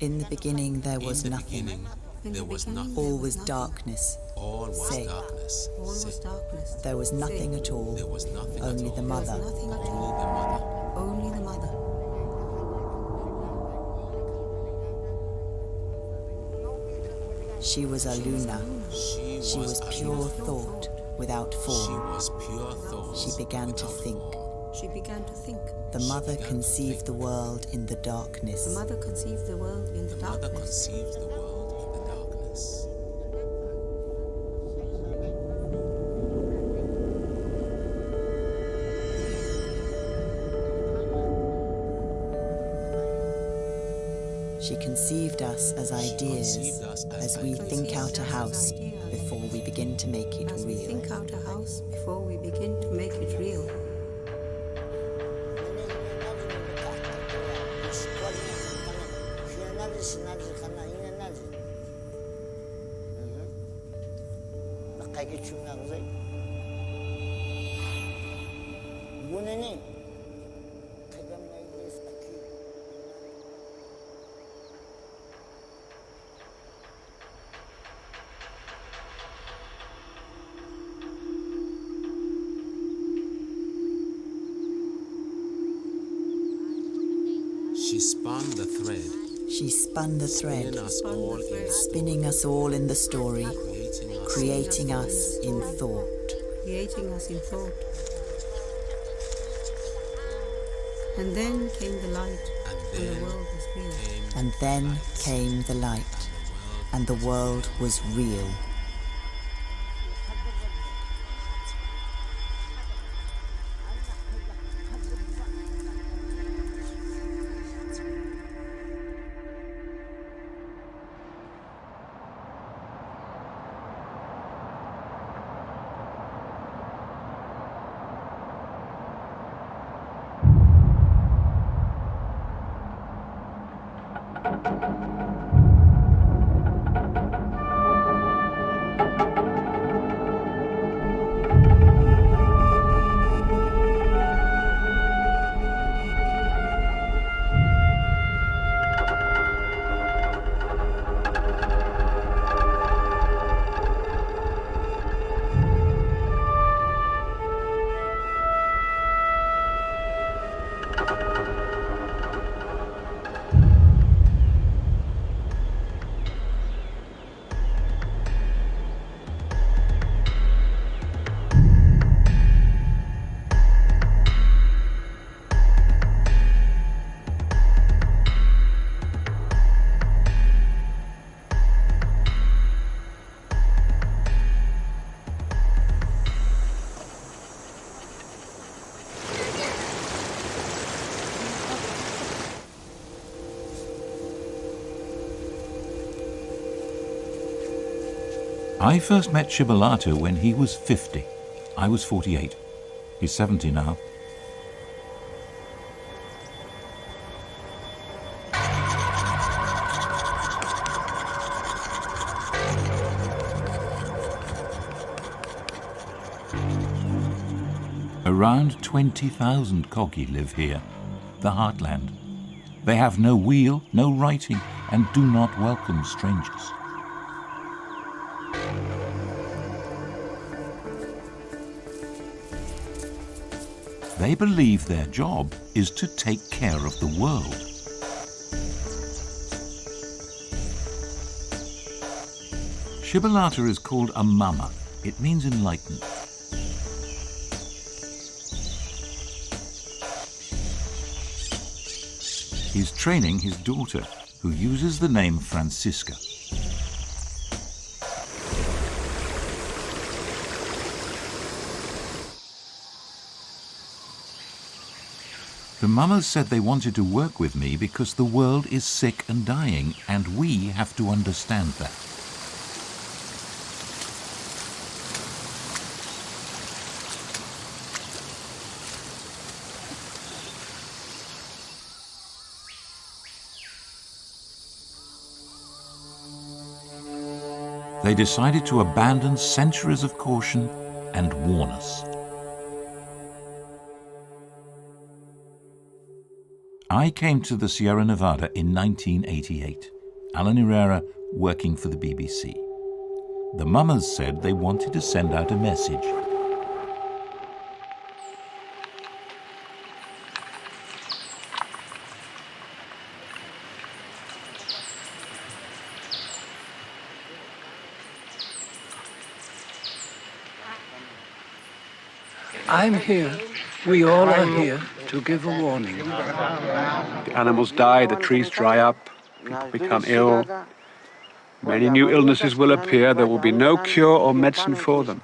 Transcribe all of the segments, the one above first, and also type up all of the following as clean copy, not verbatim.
In the beginning there was nothing. All was darkness. Say. There was nothing at all. Only the mother. Only the mother. She was Aluna. She was pure thought without form. She began to think. She began to think. The mother conceived the world in the darkness. The mother conceived the world in the darkness. She conceived us as ideas, as we think out a house before we begin to make it As we real. think out a house before we begin to make it real. She spun the thread, She spun the thread, Spinning us all in spinning us all in the story, creating us in thought. Creating us in thought. And then came the light, and the world was real. And then came the light, and the world was real. I first met Shibalata when he was 50. I was 48. He's 70 now. Around 20,000 Kogi live here, the heartland. They have no wheel, no writing, and do not welcome strangers. They believe their job is to take care of the world. Shibalata is called a mama. It means enlightened. He's training his daughter, who uses the name Francisca. The mamas said they wanted to work with me because the world is sick and dying, and we have to understand that. They decided to abandon centuries of caution and warn us. I came to the Sierra Nevada in 1988. Alan Herrera working for the BBC. The Mummers said they wanted to send out a message. I'm here. We all are here to give a warning. The animals die, the trees dry up, people become ill. Many new illnesses will appear. There will be no cure or medicine for them.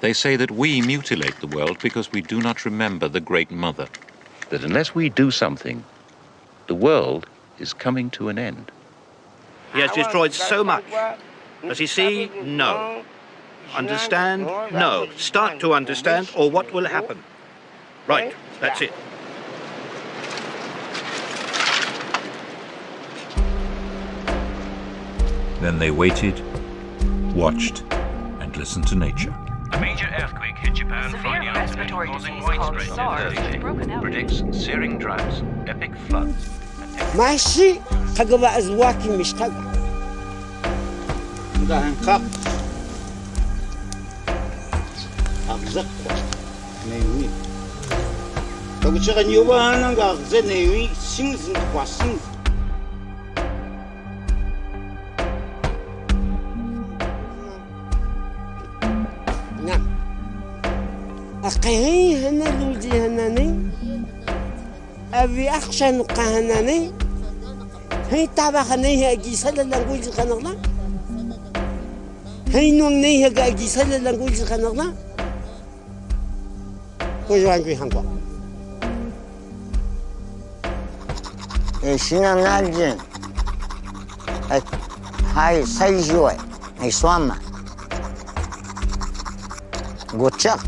They say that we mutilate the world because we do not remember the Great Mother. That unless we do something, the world is coming to an end. He has destroyed so much. Does he see? No. Understand? No. Start to understand, or what will happen? Right, that's it. Then they waited, watched, and listened to nature. A major earthquake hit Japan Friday afternoon, causing widespread Thursday predicts searing droughts, epic floods. ماشي خجبة أزواكي مش خجبة ده هنقق أغزق نيوي لو تشغل يوبا أنا أغزق نيوي سينز واسينز نعم أقهي هنا لودي هناني أبي أخشى نقا هناني هي تابع خنيه أجي سلا لنقول خنقلا هي نوم نيه أجي سلا لنقول خنقلا وجوان في هنقوا شنو نالجن هاي سيجوي هاي سواما قوتشق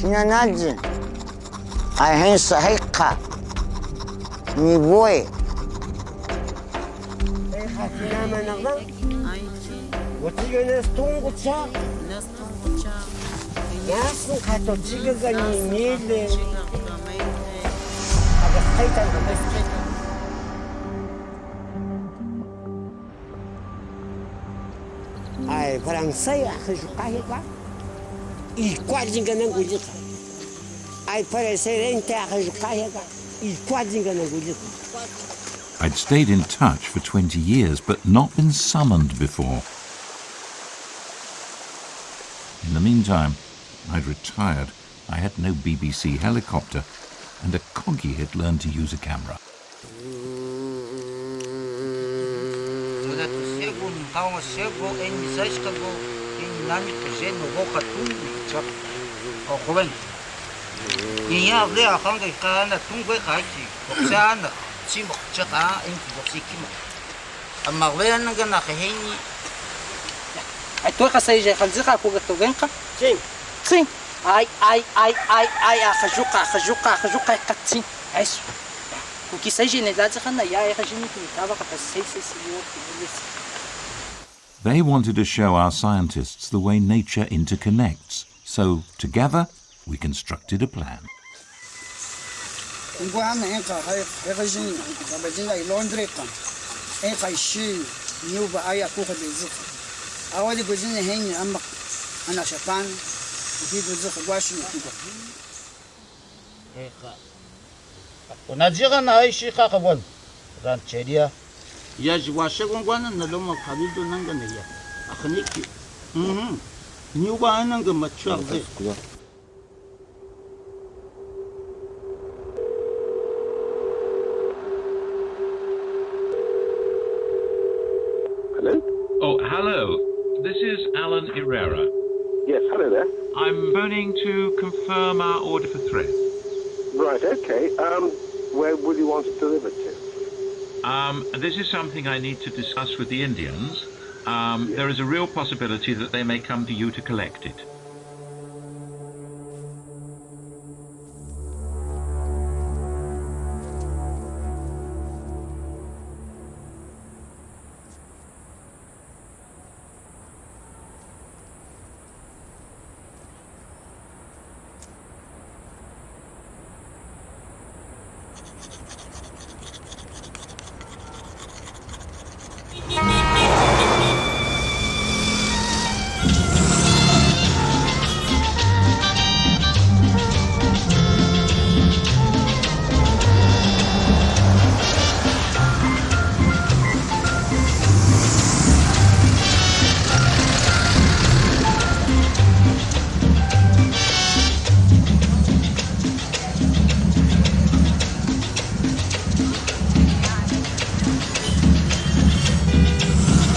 شنو نالجن هاي هين صحيقة نيبوي خاتنا ما نغلا وتيجي ناس تونغوتشا ناس خاتو تيجي غني ميل هذا خيطة هاي فرنسية خشوا قاهرة الكوادين كنا نقول أي فرنسية أنت خشوا قاهرة الكوادين كنا نقول I'd stayed in touch for 20 years, but not been summoned before. In the meantime, I'd retired. I had no BBC helicopter, and a coggy had learned to use a camera. They wanted to show our scientists the way nature interconnects, so together we constructed a plan. ونجيغنا أي شيء خاقبون ران تشيريا ياج واشقون قوانا نلوم قبيلدو ننغنيا أخنيكي نيوبا أننغ ماتشوغ زي Hello? Oh, hello. This is Alan Herrera. Yes, hello there. I'm phoning to confirm our order for thread. Right, okay. Where will you want it delivered to? This is something I need to discuss with the Indians. There is a real possibility that they may come to you to collect it.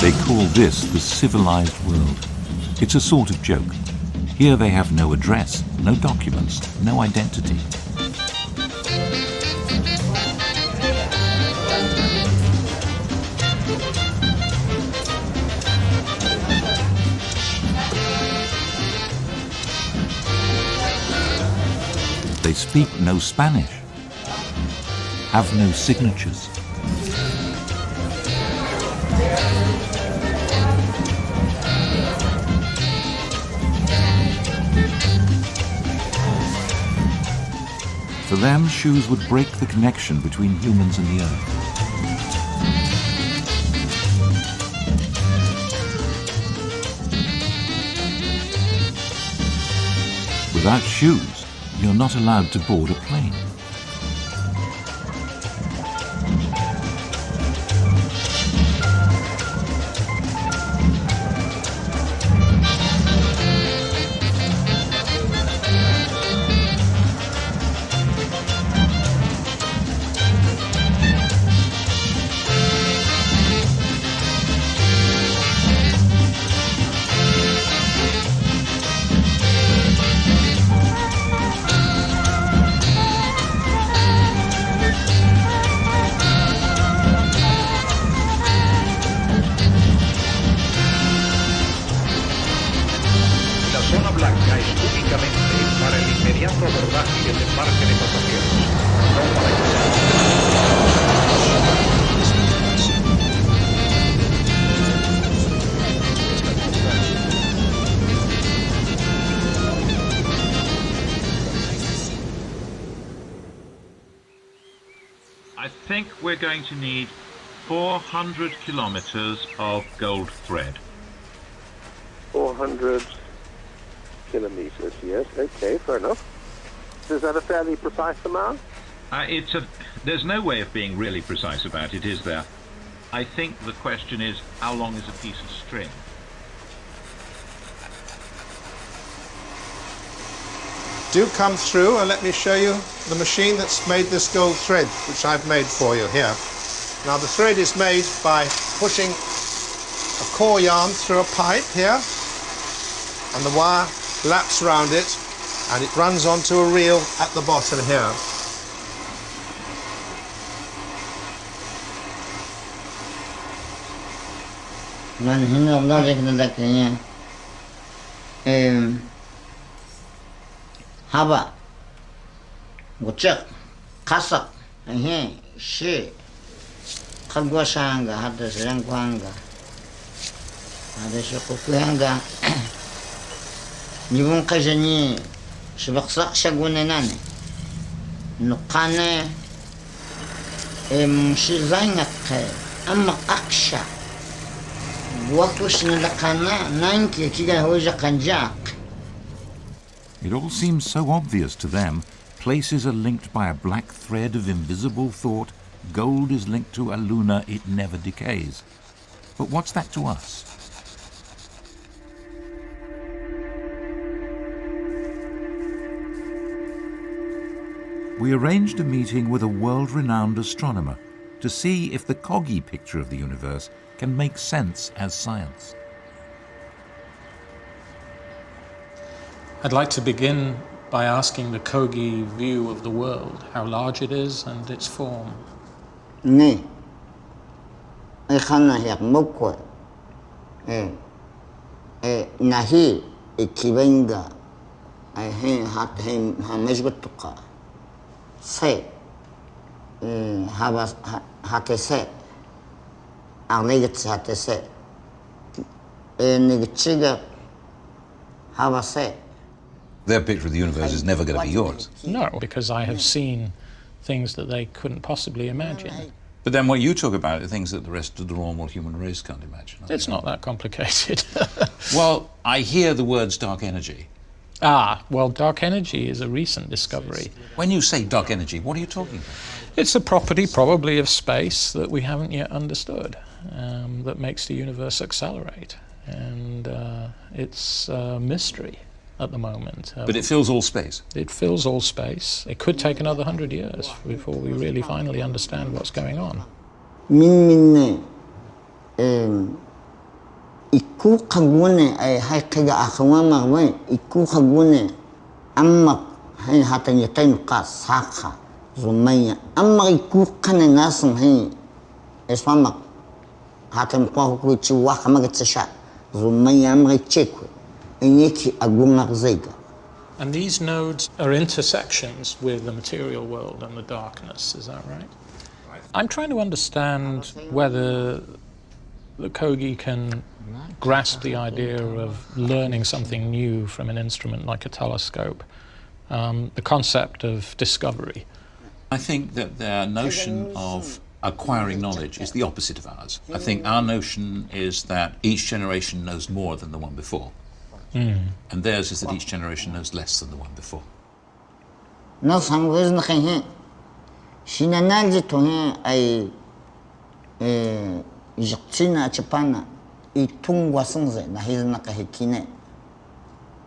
They call this the civilized world. It's a sort of joke. Here they have no address, no documents, no identity. They speak no Spanish, have no signatures. For them, shoes would break the connection between humans and the earth. Without shoes, you're not allowed to board a plane. I think we're going to need 400 kilometers of gold thread. 400 kilometers, yes, okay, fair enough. Is that a fairly precise amount? There's no way of being really precise about it, is there? I think the question is, how long is a piece of string? Do come through and let me show you the machine that's made this gold thread, which I've made for you here. Now the thread is made by pushing a core yarn through a pipe here, and the wire laps around it, and it runs onto a reel at the bottom here. Haba, Guchak, Kasak, and here, she, Kagwashanga, had the Srankwanga, had the Shokuanga, Nivun Kajani, Shibaksak Shagunanani, Nukane, Shizangak, Amma Aksha, Watus Nilakana, Nanki, Kiga Hoja Kanjak. It all seems so obvious to them. Places are linked by a black thread of invisible thought. Gold is linked to Aluna, it never decays. But what's that to us? We arranged a meeting with a world-renowned astronomer to see if the Coggy picture of the universe can make sense as science. I'd like to begin by asking the Kogi view of the world, how large it is and its form. Ne, I can't hear Mokwe. Nahi, Ikivenga, I had him Hamesgutuka. Say, Hate say, Arlegets Hate say, Nigichiga, Hava say. Their picture of the universe is never going to be yours. No, because I have seen things that they couldn't possibly imagine. But then what you talk about are things that the rest of the normal human race can't imagine. It's not that complicated. Well, I hear the words dark energy. Well, dark energy is a recent discovery. When you say dark energy, what are you talking about? It's a property probably of space that we haven't yet understood, that makes the universe accelerate. And it's a mystery at the moment. But it fills all space? It fills all space. It could take another 100 years before we really finally understand what's going on. Iku kagune ay hay kaga akawa magwe iku kagune amma hay hatan yatain ka saka rumaya amma iku kana nasan hay esfama hatan kwa ku ci wa kama gatsha rumaya amma cheku enyeki agunga zaiga. And these nodes are intersections with the material world and the darkness, is that right? I'm trying to understand whether the Kogi can grasp the idea of learning something new from an instrument like a telescope, the concept of discovery. I think that their notion of acquiring knowledge is the opposite of ours. I think our notion is that each generation knows more than the one before. And theirs is that each generation knows less than the one before. No, some reason I Shinanaji to him I Jactina Chapana Itungwa Sunze, na his Nakahikine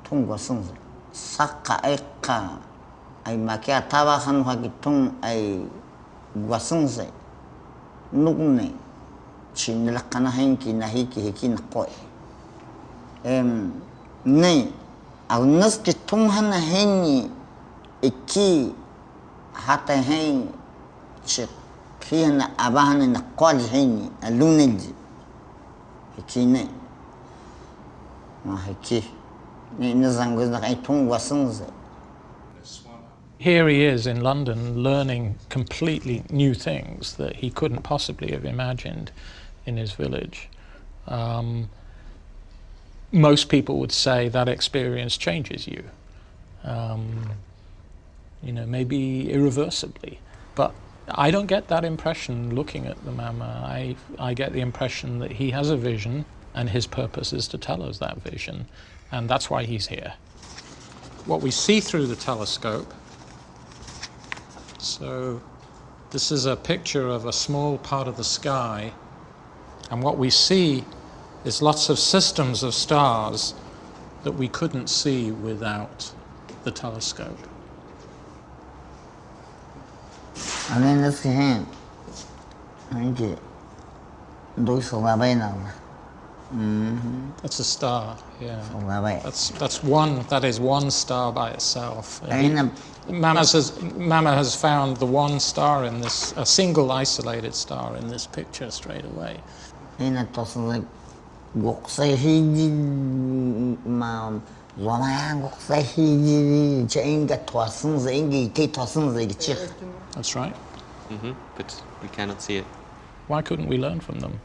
Tungwa Sunze Saka Eka I Makia Tawahan Wagitung I Guasunze Nugune Chinilakana Henki Nahiki Hikin Koi Nay, I'll not get Tunghana Henny a key Hata Hen Chip. Kina abahan na kwali henyi Aluna ji hikine ma hiki ni nizangu na itungwa sunze. Here he is in London learning completely new things that he couldn't possibly have imagined in his village. Most people would say that experience changes you, maybe irreversibly, but I don't get that impression looking at the Mama. I get the impression that he has a vision and his purpose is to tell us that vision, and that's why he's here. What we see through the telescope, so this is a picture of a small part of the sky, and what we see is lots of systems of stars that we couldn't see without the telescope. And then let's see him. Okay. That's a star, yeah. That is one star by itself. Mama has found the one star in this, a single isolated star in this picture straight away. That's right. But we cannot see it. Why couldn't we learn from them?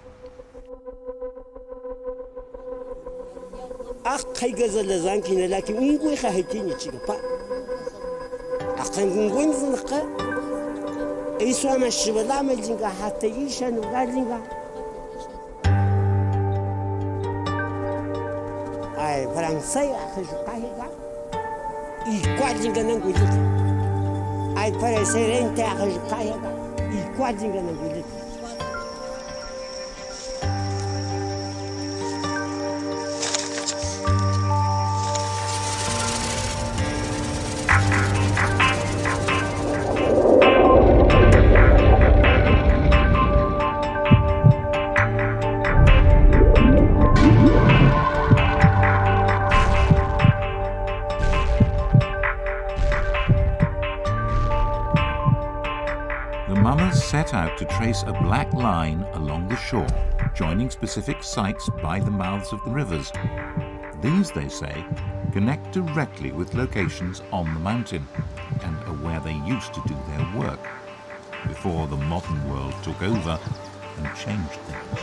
Ai parecer em terra de carrega e quase enganando ele. Set out to trace a black line along the shore, joining specific sites by the mouths of the rivers. These, they say, connect directly with locations on the mountain and are where they used to do their work before the modern world took over and changed things.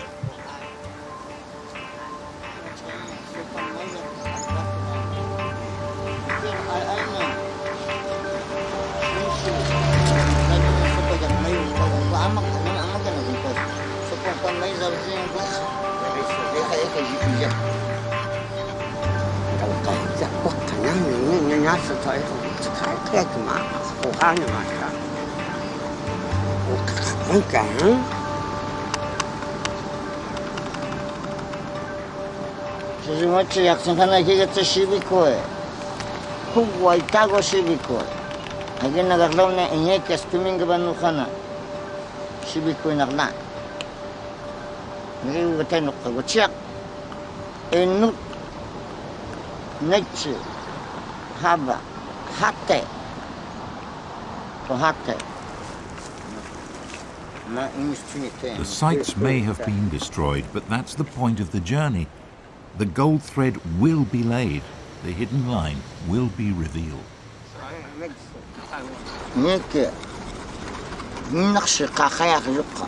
Rzeczywiście, jak są pana jakiego coś szybikoje, huwa i tago szybikoje. A gdy nagarlone i niekie stuminga banuchana, szybikoje naglan. Ngriu gata nukka guciak, enuk, nechi, haba, hate, to hate. The sites may have been destroyed, but that's the point of the journey. The gold thread will be laid. The hidden line will be revealed. Neke, naqshi qaqayaq yuqqa.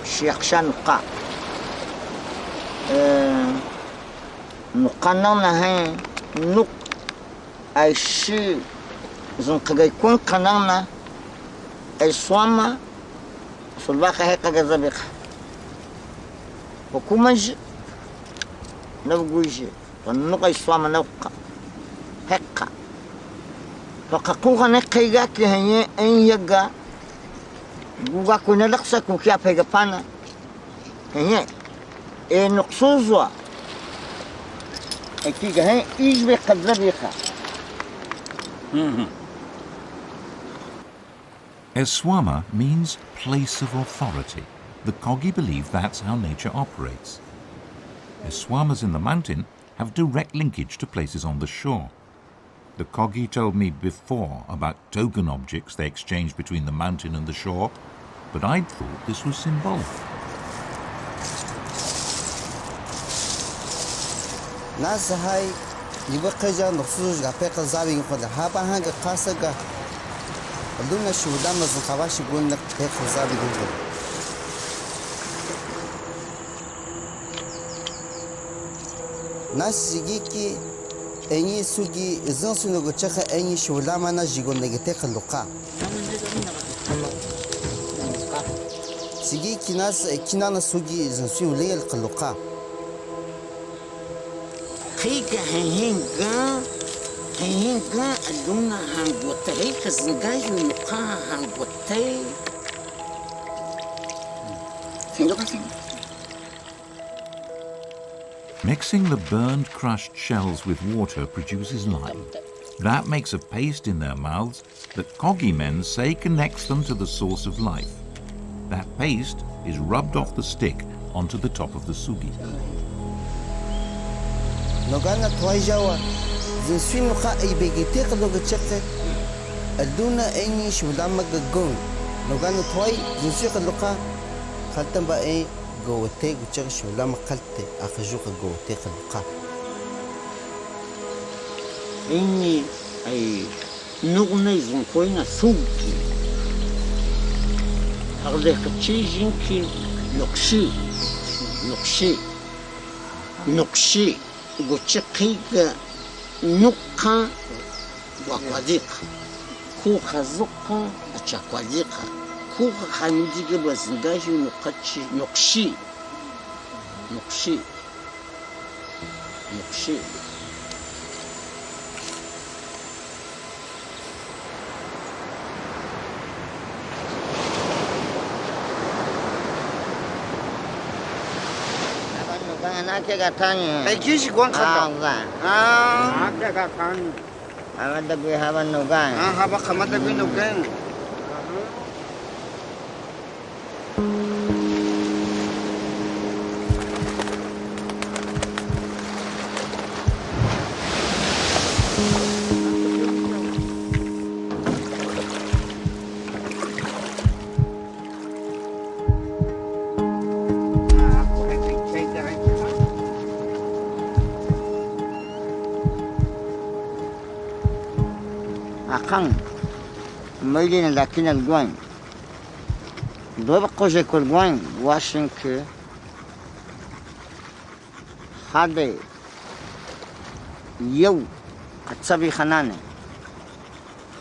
Shiaqshan qa. Nuqanana hay nuk ay shi zunqagay kun qanana ay swama sulbaqa hay qagazabiqa. وكومج نبغوجي ونقي سوام نبقى هكا فقاقوغا نقيغا كي هني ان يغا غوغا كونا لقسا كوكيا بيغا بانا هني اي نقصوزوا اكيغا هن ايجبي قدربيخا Eswama means place of authority. The Kogi believe that's how nature operates. Eswamas in the mountain have direct linkage to places on the shore. The Kogi told me before about token objects they exchanged between the mountain and the shore, but I'd thought this was symbolic. Nasahai, Yibakaja, Nosuga, Pekal Zavi for the Habahanga Kasaga, Aluna Shudamas and Kawashi Gunda Pekal Zavi. Nasigiki, any sugi, Zonsuno Chaka, any Shulamana Jigonegate Luka. Sigiki Nas, a Kinana Sugi is in Sulil Kaluka. Kika Hinga, Aluna Hangote, Kazanga, Luka Hangote. Mixing the burned, crushed shells with water produces lime. That makes a paste in their mouths that Kogi men say connects them to the source of life. That paste is rubbed off the stick onto the top of the sugi. Nogana Twajawa, the Swinuka a begitek logachete, Aluna any Shudamaga gun. Nogana Twai, the Sukaluka, Katamba a go take church Lama Kalte, Akajuka go take a look. Any a Nugnazon Koina Sugi. Harleka Chijinki, Nokshi, Gocheka, Nuka, Wakwadika, Kukazuka, Chakwadika. Kuka Hamidiga was Ngaju Nokshi. I just want to have a no guy. I have a Kamada window gang. Akang, maybe in the Kinal Guan. Dobakose could Guan, washing Hade Yo, Katsabi Hanane.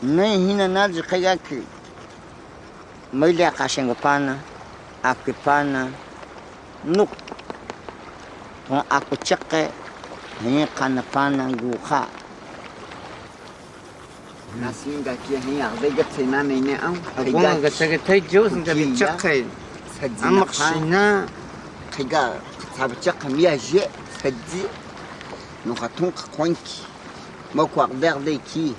Nay hina naji kayaki. Maili akashengopana, akipana, nuk. Kung ako tsake, hini kanapana guha. Nasinga kia hiya, vega tsina nene ang. Aguna gatsake tay Diyos nga tsake. Amak sina, kaya sabi tsake miya je, sadi. Nukatong kakwanki. Makwak berde ki.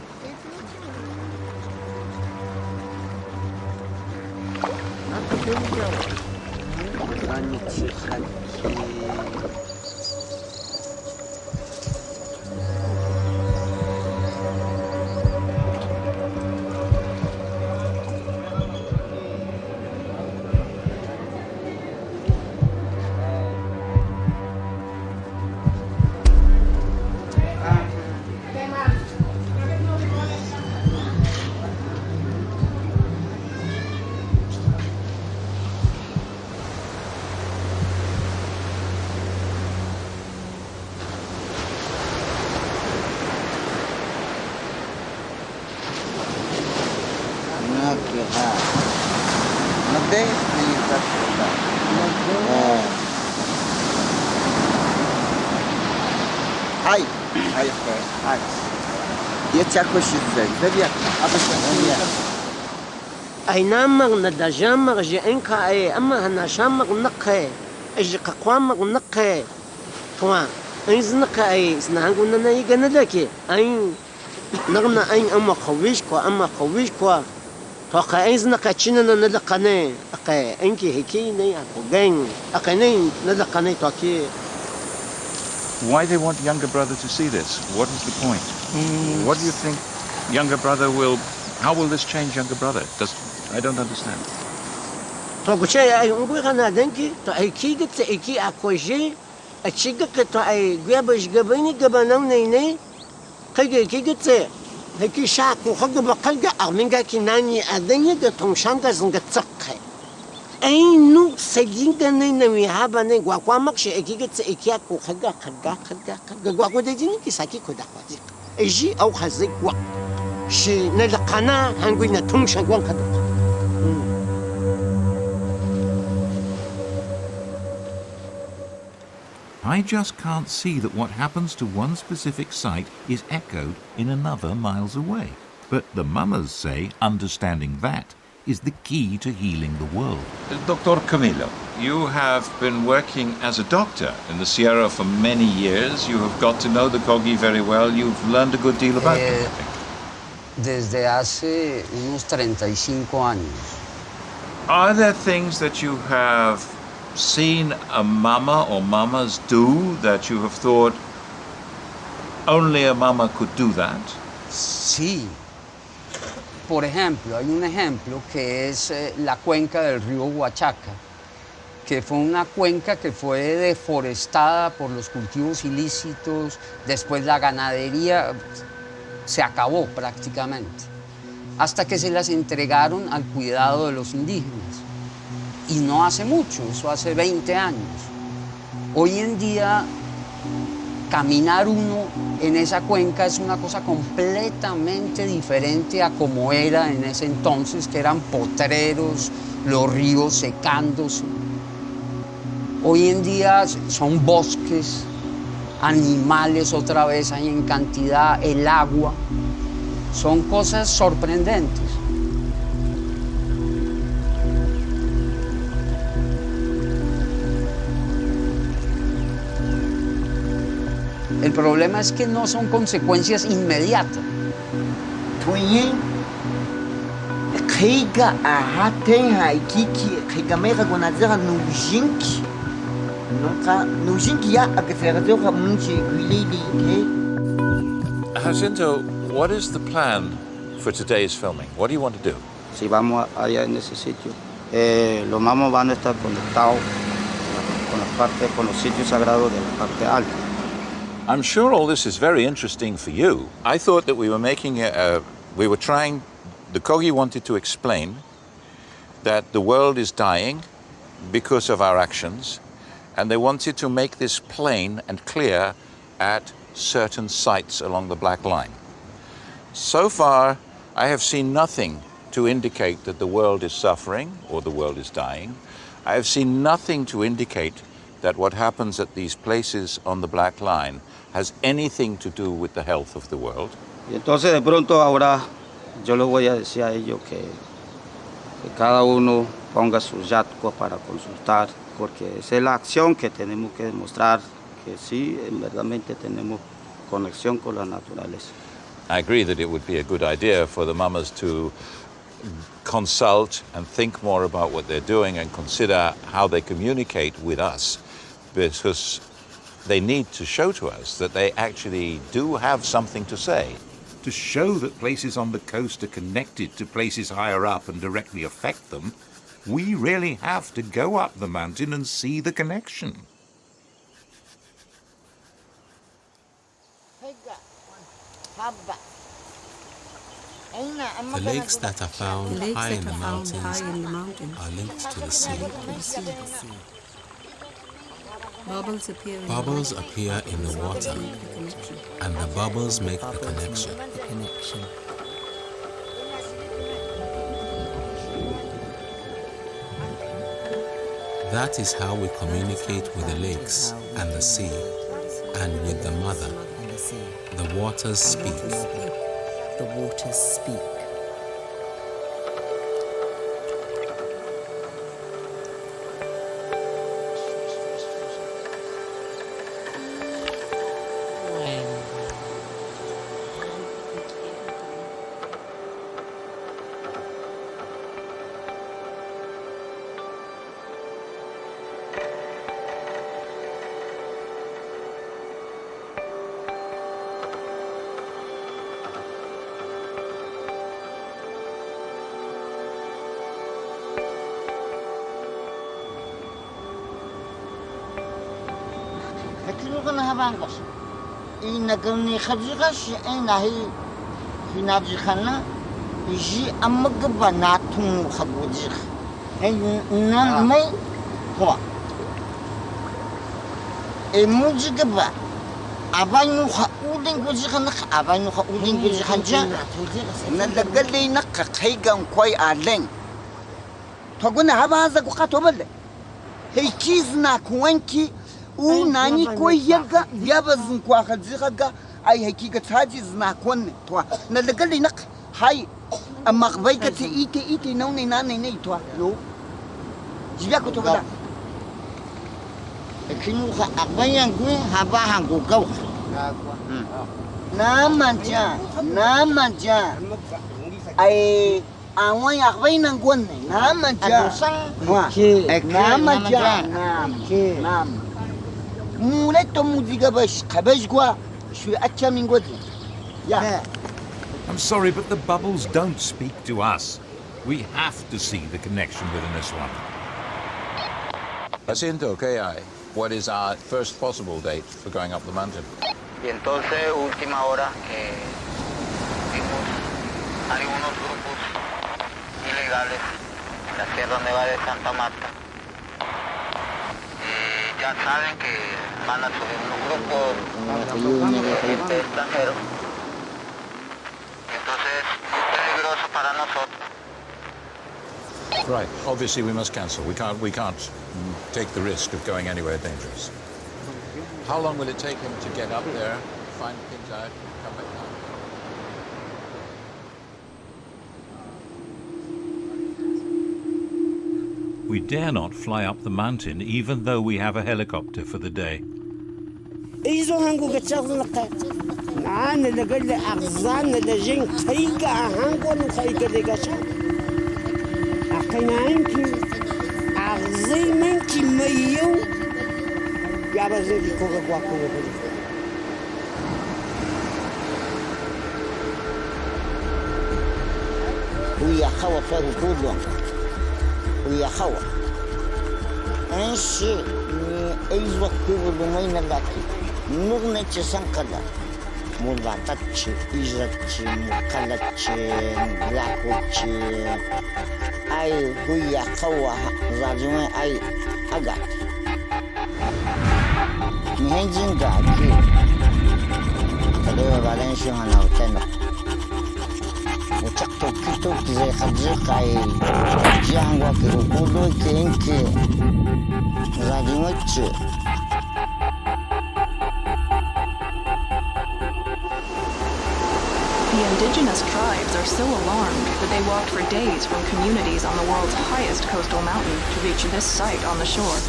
Ay namang nadajamag je enka ay ama hanashamag nakhe ay kakwamag nakhe twa ay znaka ay snahangu na nayiga na dake ay nagna ay ama khawish ko to ka ay znaka china na nadakane akay enki hiki nay ako gang akay nay nadakane to ki. Why they want younger brother to see this? What is the point? What do you think younger brother will... How will this change younger brother? I don't understand. To kuche ay ungwe kana denki to ay kiga te iki akoje a chiga ke to ay gwabash gabani gabanang nene kage kiga te heki sha ko khaga bakalga arminga kinani adanya de tongshanga zunga tsakhe ay nu seginga nene mi habane gwakwamak she ikiga te ikia ko khaga gwakwa de jini kisaki ko dakwati eji au khazik wa shi nalqana hangwina tongshangwan khada. I just can't see that what happens to one specific site is echoed in another miles away. But the mamas say understanding that is the key to healing the world. Dr. Camilo, you have been working as a doctor in the Sierra for many years. You have got to know the Kogi very well. You've learned a good deal about them. Desde hace unos 35 años. Are there things that you have seen a mama or mamas do that you have thought only a mama could do that? Sí. Por ejemplo, hay un ejemplo que es la cuenca del río Huachaca, que fue una cuenca que fue deforestada por los cultivos ilícitos, después la ganadería se acabó prácticamente, hasta que se las entregaron al cuidado de los indígenas. Y no hace mucho, eso hace 20 años. Hoy en día, caminar uno en esa cuenca es una cosa completamente diferente a como era en ese entonces, que eran potreros, los ríos secándose. Hoy en día son bosques, animales otra vez hay en cantidad, el agua. Son cosas sorprendentes. El problema es que no son consecuencias inmediatas. Jacinto, what is the plan for today's filming? What do you want to do? Si vamos allá en ese sitio, los mamos van a estar conectados con los sitios sagrados de la parte alta. I'm sure all this is very interesting for you. I thought that we were the Kogi wanted to explain that the world is dying because of our actions, and they wanted to make this plain and clear at certain sites along the Black Line. So far, I have seen nothing to indicate that the world is suffering or the world is dying. I have seen nothing to indicate that what happens at these places on the Black Line has anything to do with the health of the world. Y entonces de pronto ahora yo les voy a decir a ellos que cada uno ponga sus yatcos para consultar, porque esa es la acción que tenemos que demostrar que sí, verdaderamente tenemos conexión con la naturaleza. I agree that it would be a good idea for the mamas to consult and think more about what they're doing and consider how they communicate with us, because they need to show to us that they actually do have something to say. To show that places on the coast are connected to places higher up and directly affect them, we really have to go up the mountain and see the connection. The lakes that are found high in the mountains are linked to the sea. Bubbles appear in the water, and the bubbles make the connection. That is how we communicate with the lakes and the sea, and with the mother. The waters speak. The waters speak. Inagani khadjigash enahi hinajikana ji amagbanatun khagujik nan mai ho emujigba abanu khaudin gujikana abanu khaudin gujikanja nadagali nakka khaygan koy alen toguna habaza kuqatobal heykizna kuwanki nani ko yaga yabazin kwa khadjiga ay hakika taji zna konne to na lagali nak hay amma baykati ite nauni nane ne to yo jiya ko to bala kinu kha abayan gu haba hango gaw na manja ay àwọn yakbay nan gonne na manja na manja nam مولتو موديغا باش خباش كوا شوي اتشا من غودي يا I'm sorry, but the bubbles don't speak to us. We have to see the connection within this one. Jacinto, KI, what is our first possible date for going up the mountain? Y entonces, última hora, vimos algunos grupos ilegales en la Sierra Nevada de Santa Marta. Ya saben que van a subir unos grupos de gente extranjero. Entonces es muy peligroso para nosotros. Right. Obviously, we must cancel. We can't take the risk of going anywhere dangerous. How long will it take him to get up there, find things out, come back down? We dare not fly up the mountain, even though we have a helicopter for the day. ويا خوا انشي اي وقت ولمين لكي نغنى تسنقدا مولاتاتشي ايزاتشي مقالاتشي ملاكوتشي اي ويا خوا زاجوين اي اغات مهنجين غاكي تلوه بالنشي هانا وتنو chaktoquito que se jadzeca y yangua que ucudo y que enque radimoche. The indigenous tribes are so alarmed that they walked for days from communities on the world's highest coastal mountain to reach this site on the shore.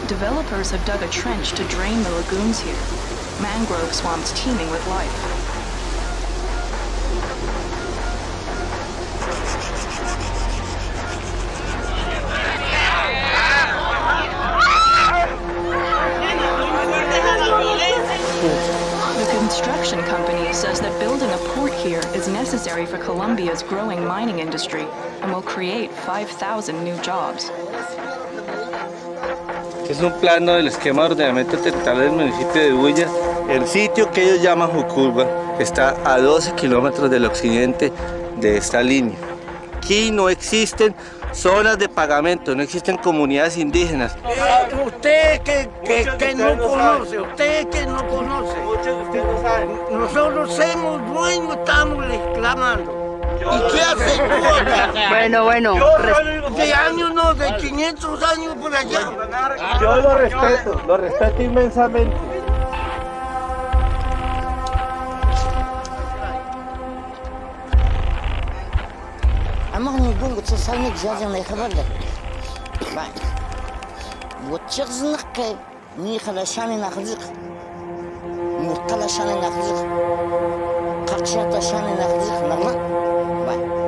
Developers have dug a trench to drain the lagoons here. Mangrove swamps teeming with life. The construction company says that building a port here is necessary for Colombia's growing mining industry and will create 5,000 new jobs. Es un plano del esquema de ordenamiento territorial del municipio de Bulla. El sitio que ellos llaman Jucurba está a 12 kilómetros del occidente de esta línea. Aquí no existen zonas de pagamento, no existen comunidades indígenas. Usted que no conoce, Muchos de ustedes no saben. nosotros somos dueños, estamos reclamando. ¿Y qué hace tú acá? Bueno. De años no, de 500 años por allá. Yo lo respeto inmensamente. أما نقول قلت صاينك جازم لي خبر لك بعد وتشغزنك ني خلاشاني ناخذك مرتلاشاني ناخذك قرشاتاشاني ناخذك نغلا بعد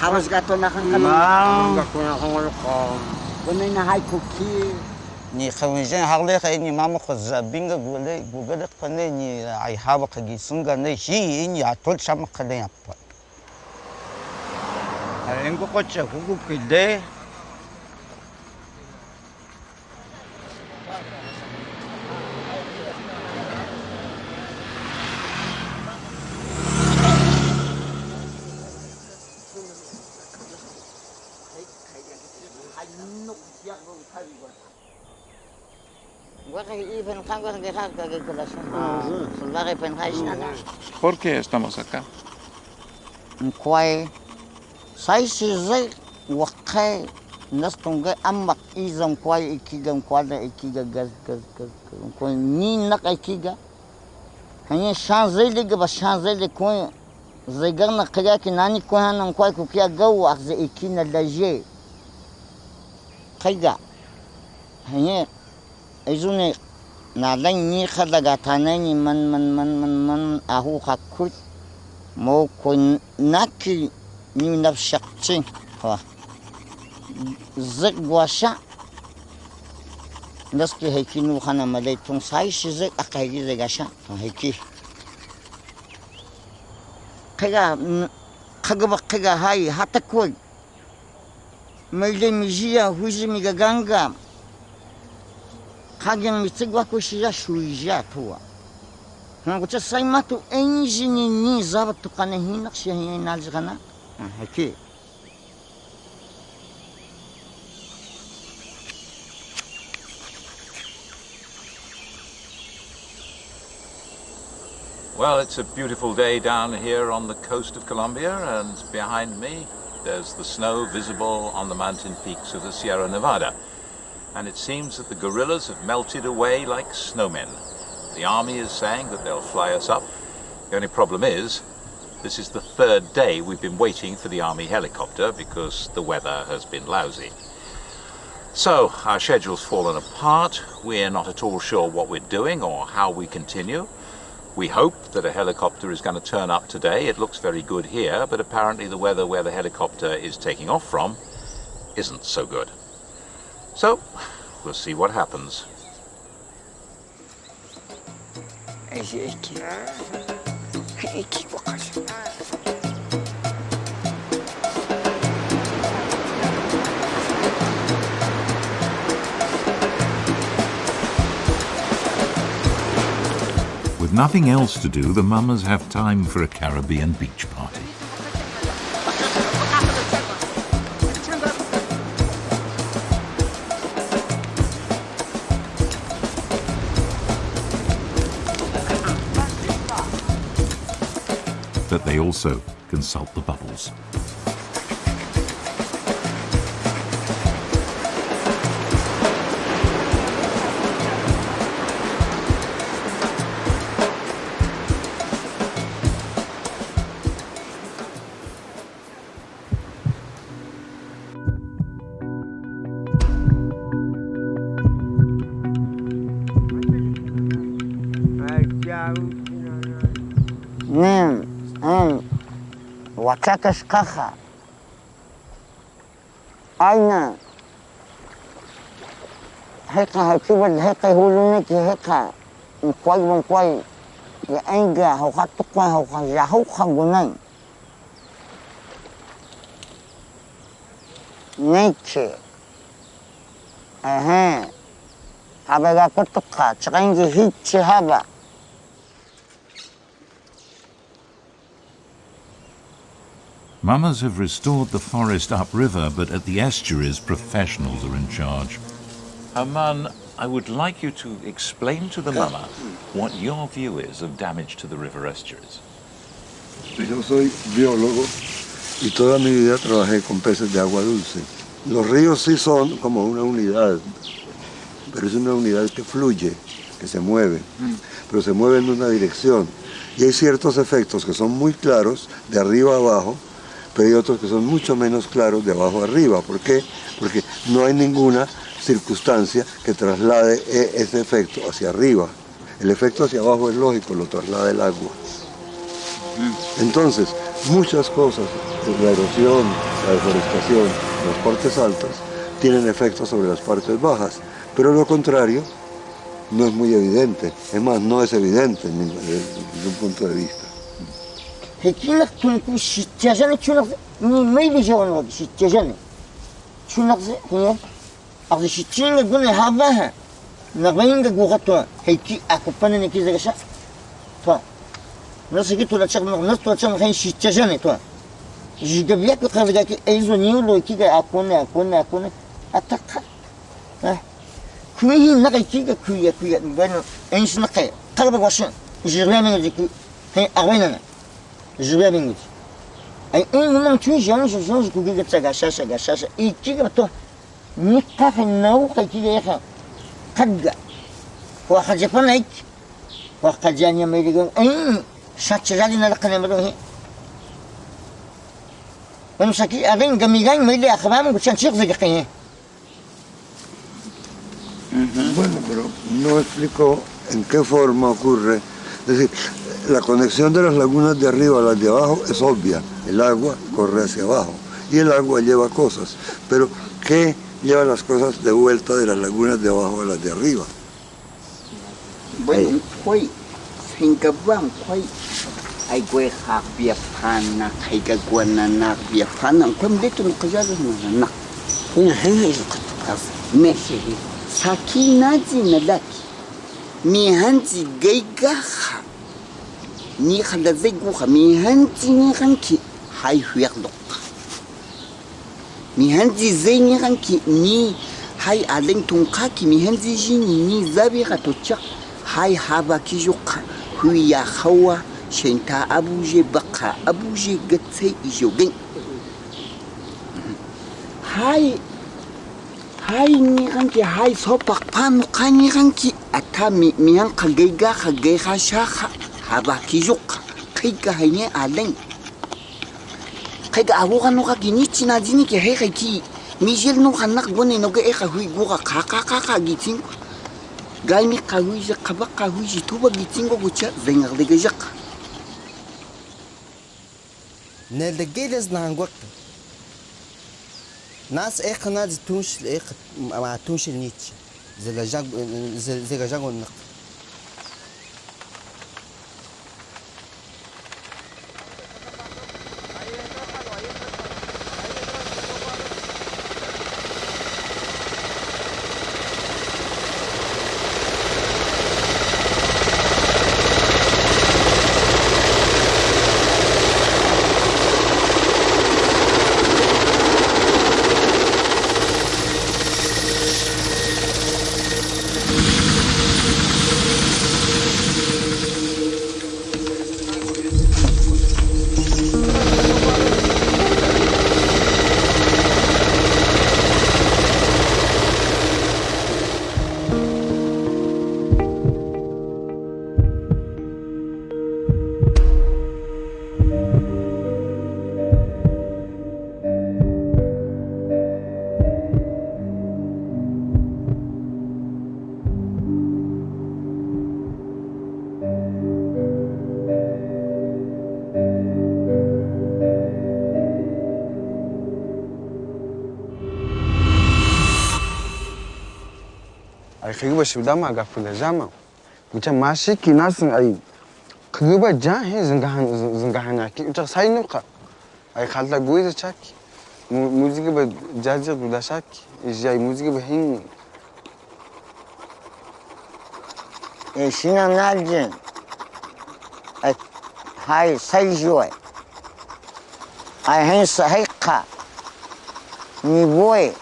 Hawas gato na kang kami. Gato na kang wala ka. Kung na hay cookie. Ni khawinjan hagle khay ni mama khazabinga gugale khane ni ay hawa khagi sunga ne hi ni atol sham khale appa. Engo kocha hugu kide. ¿Por qué estamos acá? Nalang ni khadagatana ni man ahu khakut mo kun naki ni nafshaqchi ha zagwasha naski hekinu khana malay tung sai shizak akagi zagasha heki kaga hai hatakoi maile mijia huji migaganga Kagen mitsigwa kushija shuija tuwa. Ngocha saimatu enjini ni zabatu kana hinak shihi nalzgana. Haki. Well, it's a beautiful day down here on the coast of Colombia, and behind me there's the snow visible on the mountain peaks of the Sierra Nevada. And it seems that the guerrillas have melted away like snowmen. The army is saying that they'll fly us up. The only problem is, This is the third day we've been waiting for the army helicopter because the weather has been lousy. So our schedule's fallen apart. We're not at all sure what we're doing or how we continue. We hope that a helicopter is going to turn up today. It looks very good here, but apparently the weather where the helicopter is taking off from isn't so good. So we'll see what happens. With nothing else to do, the mamas have time for a Caribbean beach party. But they also consult the bubbles. Wachakas kaha. Aina. Heka hakibat heka huluni ki heka. Mkwai. Ya ainga haukatukwa haukayahuka gunai. Nature. Habaga kutuka. Chakaingi hichi haba. Mamas have restored the forest upriver, but at the estuaries, professionals are in charge. Herman, I would like you to explain to the mama what your view is of damage to the river estuaries. Yo soy biólogo y toda mi vida trabajé con peces de agua dulce. Los ríos sí son como una unidad, pero es una unidad que fluye, que se mueve, pero se mueve en una dirección. Y hay ciertos efectos que son muy claros, de arriba a abajo, pero hay otros que son mucho menos claros de abajo a arriba. ¿Por qué? Porque no hay ninguna circunstancia que traslade ese efecto hacia arriba. El efecto hacia abajo es lógico, lo traslada el agua. Entonces, muchas cosas, la erosión, la deforestación, las partes altas, tienen efectos sobre las partes bajas, pero lo contrario no es muy evidente. Es más, no es evidente desde un punto de vista. Hekilak tunku shitjane chunak ni maybe jawan shitjane chunak hiya ag shitjine gune haba na bainga gugato heki akupane ne kizagasha to nasi gitu la chak nas to chak hen shitjane to jigabiak khavga ki aizo niulo kiga akone ataka kuyi naga kiga kuya bano enshna kay talba washin jirlame diku hen awena Je vais avec nous. Et un moment, tu es jeune, je coupe que ça gâche, et qui va toi, ni pas fait non, qui est là, Kaga. Ou à Japonaïk, ou à Kajania Medigon, et chaque chose dans la caméra. Bueno, aquí, a ver, Gamigan, me le acabamos de chanchar de Gakane. Bueno, pero no explicó en qué forma ocurre. Es decir, la conexión de las lagunas de arriba a las de abajo es obvia. El agua corre hacia abajo y el agua lleva cosas. Pero, ¿qué lleva las cosas de vuelta de las lagunas de abajo a las de arriba? Bueno, hoy, sin que van, hoy, hay que había pana, hay que guanana, había pana, como de tu no callado no. Una gente es me saki nazi nadaki. Mi hanzi geigaha. Ni hada zeguha mi hanzi ni hanki hay huerdok. Mi hanzi zeni hanki ni hay aleng tungkaki mi hanzi jini ni zabi hatocha hay haba kijoka huya hawa shenta abuje baka abuje gatsai ijogen. Hay ni hanki hay sopak panu kani hanki atami mi hanka geigaha geiha shaha haba kijoka kaiga hayne aleng Kaya awo no ka ginichi na dini ke he ki mijel no hanak gone no ke eka hui go ka giting. Gai mi ka hui je ka ba ka hui je tuba giting go cha vengar de gejak. Ne de geles na ngwak. Nas na tunsh ma tunsh nich. Zega jag on. 그거 시다마 가풀레 자마 무cha 마시 기나스 아이 그거 자해 증가하나 저 사이노카 아이 칼다 고이즈 차키 무지가 바 자자 두다샤키 이제 무지가 바힌 에 신앙날진 아 하이 사이조에 아 hensa heka nivoe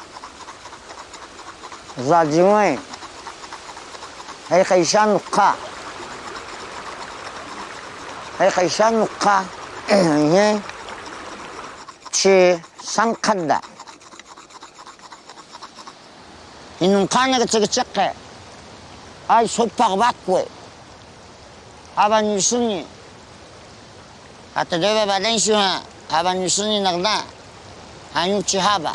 zadimai هي خيشان نقا هي تشي سانكدا إنهم كانوا يتشقق أي سوبر باكوي أبا نسوني حتى دوبا بعدين شو أبا نسوني نغدا هنيو تشهابا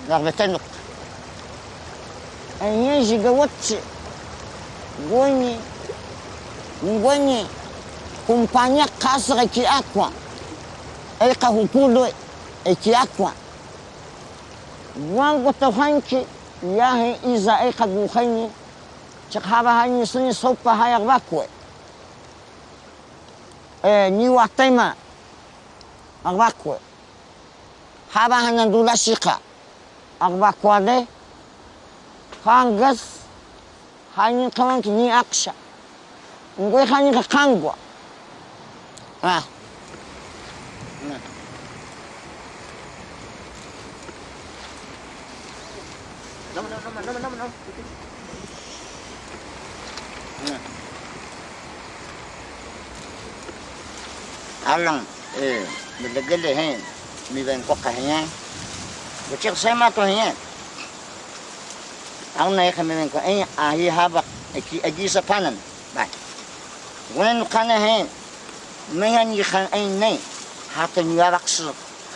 نغبتنق أي شيء قوتش Ngoni kumpanya kasra ki akwa eka hukudo ki akwa wango tohanki yahe iza eka bukhani chakhaba hani suni sopa haya bakwe ni watema agbakwe haba hanandula shika agbakwa de fangas hani kawanki ni aksha ngwe khani ka kangwa ah no alang bedegele hen mi ben ko kahnya bocek sema to hen ang nay kami ben ko ahi haba agi sa panan ba وين كان هين مين يخان أي ني حتى نياركس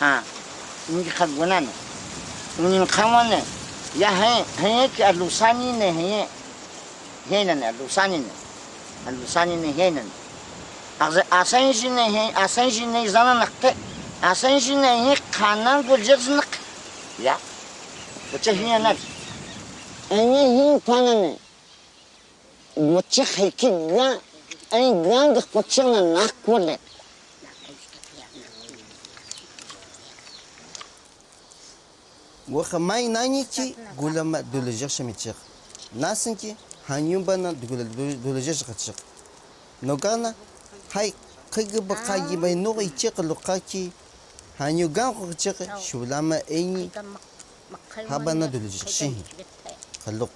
ها نيخد ونانا ونين كمان يا هين كالوساني نه هين هيننا اللوساني نه هيننا أسانجي نه هين أسانجي نه زانا نقطة أسانجي نه هين كانان بوجز نق يا بتشهي نال أني هين كانان بتشهي كذا أي جانج كوتشنا ناكله. وخماي نانيتي قولا ما دولجش متشق. ناسنكي هنيوم بنا دولجش كتشق. نوكانا هاي كيجي بقاجي بينو يتشق لقاكي هنيو جان كتشق شو لما إني هبنا دولجشين خلوق.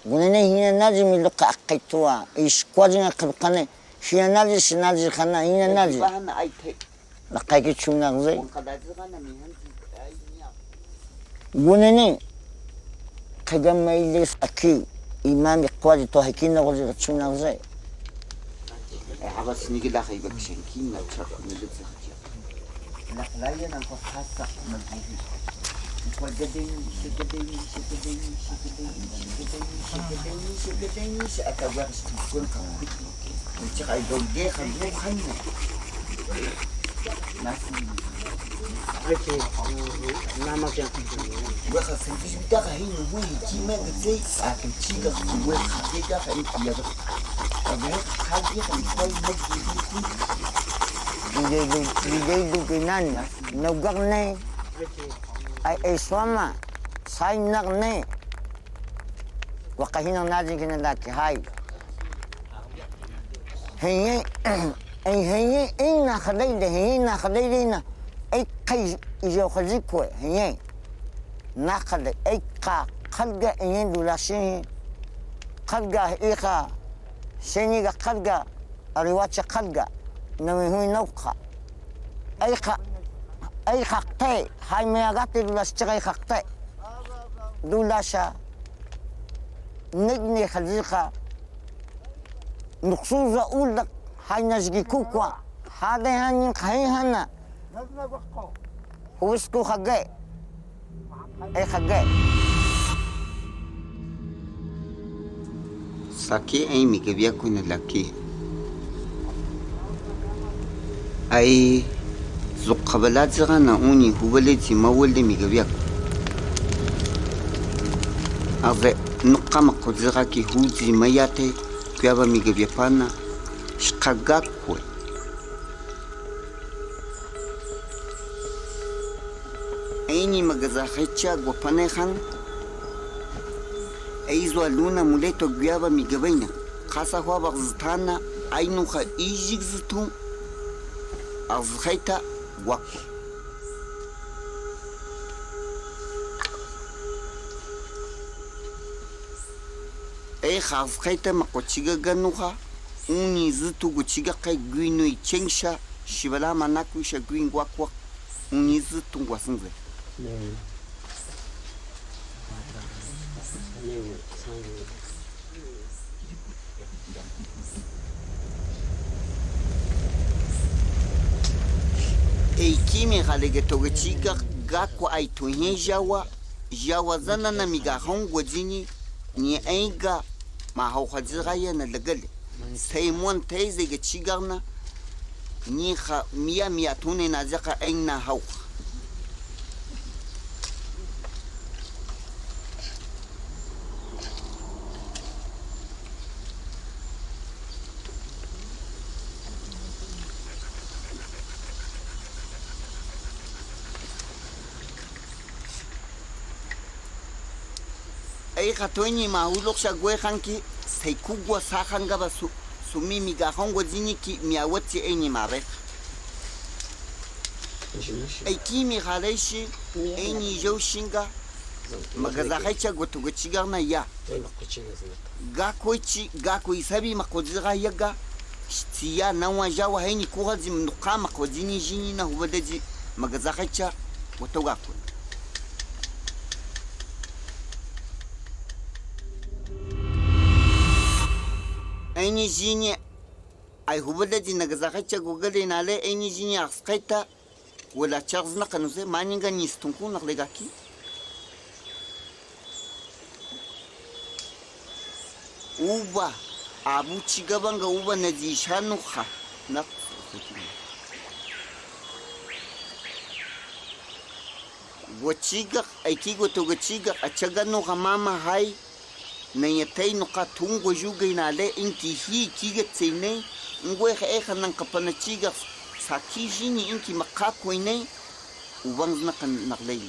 قلنا هنا نادي من لقى أقيتوا إيش قادنا كبقنا هنا نادي سنادي خنا هنا نادي لقى شو نغزي قلنا Kagamailis aki imami kwadi to hekina gozi chuna ze. Abas nigi la khayba kishenkina chakuni litsa. La laya na ko khasa magidi. Kwadadin shikadin akawar kun ka. Nchi ay dogge khabu khanna. Nasi. Okay. Mama kya. Waka senti bita ka hin wu ki ma gze akan ci ga ku wa ka ga ka yi ya ba. Abu ka ji kan sai Di du kinan no gagne. Ay swama sai nagne. Wakahina najin kinalaki hay. Hey ina khadayda hina khadaydina ay qay iyo khazikwe hey naqad ay qa khalga in dulashin khalga iqa sheniga khalga ariwacha khalga nawi hu nafqa ay khaqtay hay mayagati dulashtay khaqtay dulasha nigni khaziqa نقصوزة أولك هاي نجي كوكوا هذا هني خيهنا ويسكو خجاء أي خجاء ساكي أي ميكبيا كنا لكي أي زقبلات زغانا أوني هو بلدي ما ولدي ميكبيا أذا نقام قدزغاكي هوزي مياتي كيابا ميغبيا فانا شقاقاكوي ايني مغزاخيتشا غوفانيخان ايزو الونا موليتو كيابا ميغبينا خاصا هو بغزتانا اينوخا ايجيك زتون ازخيتا واكو ay khaf khaita makochiga ganuha uni zutu guchiga kai guino ichengsha shibala manaku sha guingwa kwa uni zutu ngwasinze ay kimi khalige togechiga gakwa ay tuhin jawa zana na miga hongwa jini ni aiga ma haukhaziraya na lagali sai mon taize ga cigarna ni kha miya tune na zaka aina haukha ay khatoni ma hulok sha gwe khanki sai kugwa sa khanga ba su mimi ga khongo ziniki miawati eni mare ay kimi khalaishi eni joshinga magaza khaicha gotu gochigarna ya ga ko isabi makodira yaga tiya nawa jawa heni ko hazi mnuqama kodini jini na hubadaji magaza khaicha gotoga ko aini jini ay hubadaji nagaza khaicha gogale nale aini jini askaita wala charzna kanuse maninga nistunku naglegaki uba abu cigabanga uba na zishanu kha na gochiga aiki goto gochiga achagano mama hai na yatai no ka tungo juga inale inki hi kiga tsine ngwe kha nan kapana chiga sakiji ni inki makako ine ubang na kan naglay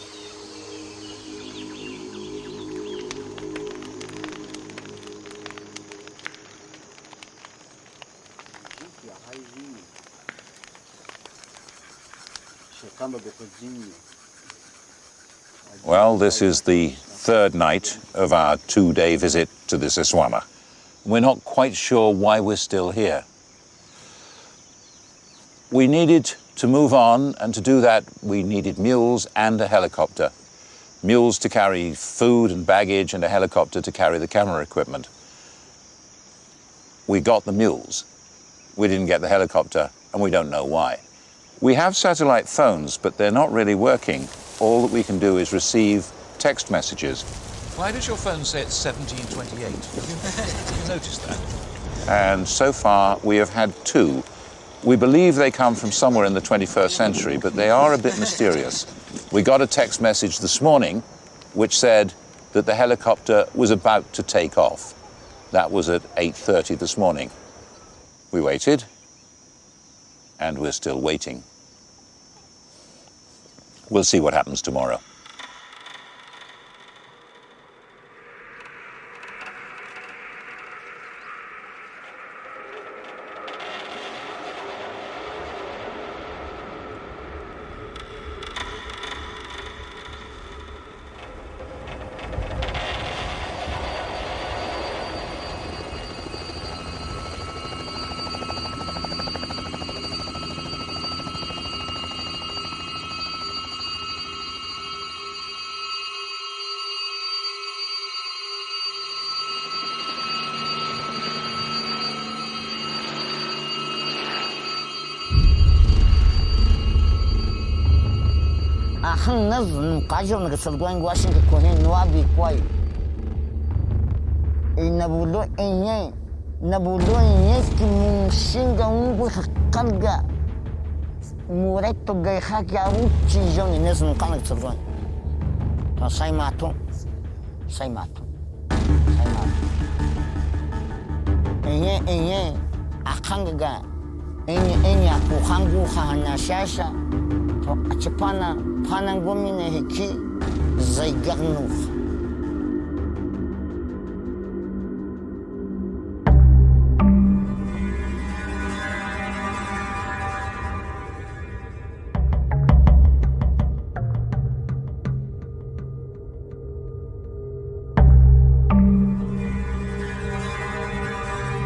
Well, this is the third night of our 2-day visit to the Siswama. We're not quite sure why we're still here. We needed to move on, and to do that we needed mules and a helicopter. mules to carry food and baggage, and a helicopter to carry the camera equipment. We got the mules. We didn't get the helicopter, and we don't know why. We have satellite phones, but they're not really working. All that we can do is receive text messages. Why does your phone say it's 1728? Have you noticed that? And so far, we have had 2. We believe they come from somewhere in the 21st century, but they are a bit mysterious. We got a text message this morning which said that the helicopter was about to take off. That was at 8:30 this morning. We waited, and we're still waiting. We'll see what happens tomorrow. Ahang nazun kajo na kasalguan guasin ka kuhin nuabi kwai. Nabulo enye kimushinga ungu kalga. Mureto gay hakya uchi joni nazun kana kasalguan. Ta sai mato. Enye akanga enye akuhangu hana shasha. Achapana panangomine hiki zaigarnuf.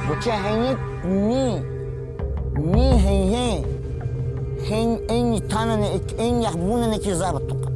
Bocha henye mi henye enyi tanane enyi yakbuna ne kizabatuka.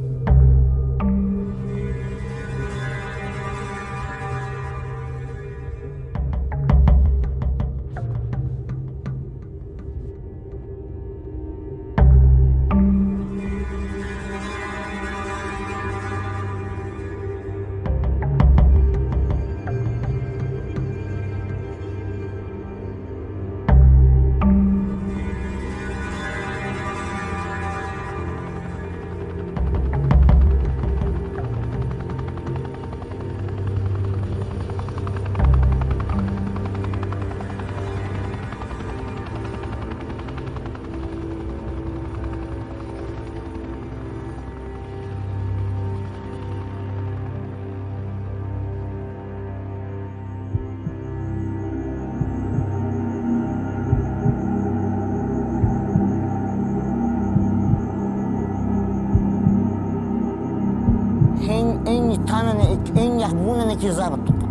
Enyi yakbuna ne kizabatuka.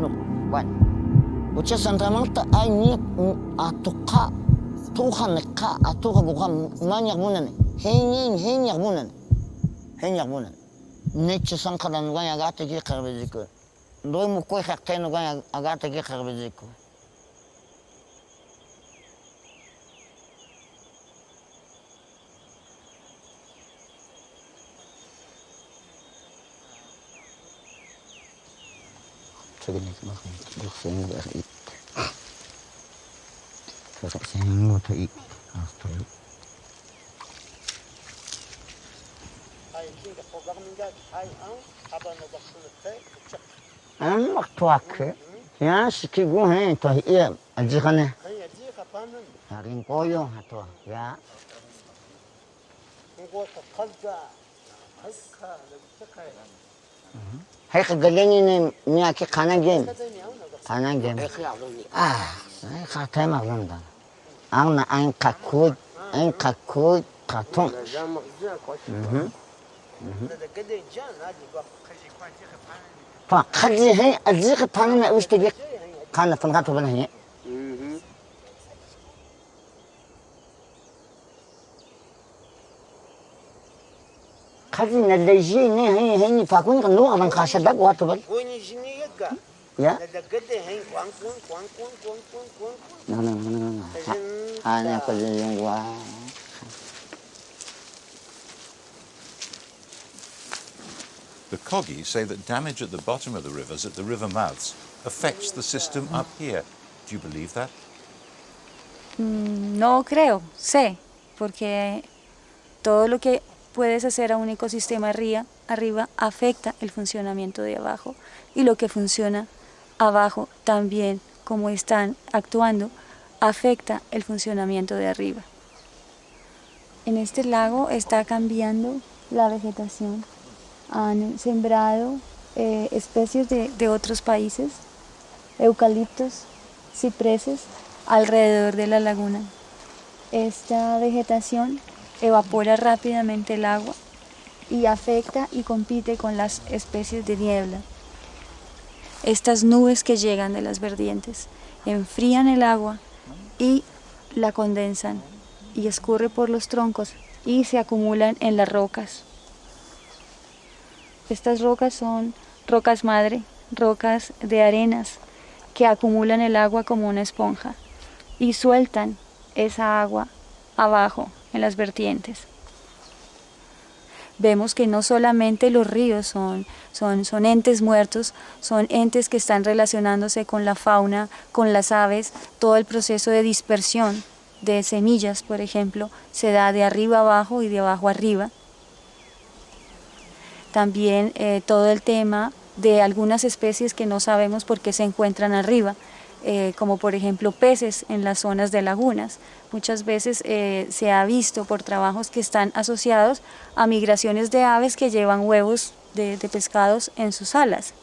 No, one. Bocha Santa Marta ay ni atuka tuhaneka atuka buka man yakbuna ne. Hen yakbuna. Neche sankara nuga agate ki kharbeziko. Doi mukoi khakte nuga agate ki kharbeziko. Segenik makan, dosen dari. Saya mau tadi, astro. Waktu ya sekigu tu iya ajikannya. Haring koyo atau ya. Hai kegalanya ni aki kanan game. Saya kata maklum dah. Ang kakut katung. Pak kaji hai aji kepanen nak usah dia kana pun kata benar ni. خزينة لجيني هني فاكون كنوع من خاشة وقت بس يا no أنا كل يوم The Kogi say that damage at the bottom of the rivers, at the river mouths, affects the system up here. Do you believe that? No creo, sé, porque todo lo que puedes hacer a un ecosistema arriba afecta el funcionamiento de abajo, y lo que funciona abajo también, como están actuando, afecta el funcionamiento de arriba. En este lago está cambiando la vegetación. Han sembrado especies de otros países, eucaliptos, cipreses, alrededor de la laguna. Esta vegetación evapora rápidamente el agua y afecta y compite con las especies de niebla. Estas nubes que llegan de las vertientes enfrían el agua y la condensan y escurre por los troncos y se acumulan en las rocas. Estas rocas son rocas madre, rocas de arenas que acumulan el agua como una esponja y sueltan esa agua abajo en las vertientes. Vemos que no solamente los ríos son entes muertos, son entes que están relacionándose con la fauna, con las aves. Todo el proceso de dispersión de semillas, por ejemplo, se da de arriba abajo y de abajo arriba. También todo el tema de algunas especies que no sabemos por qué se encuentran arriba, como por ejemplo peces en las zonas de lagunas. Muchas veces se ha visto por trabajos que están asociados a migraciones de aves que llevan huevos de pescados en sus alas.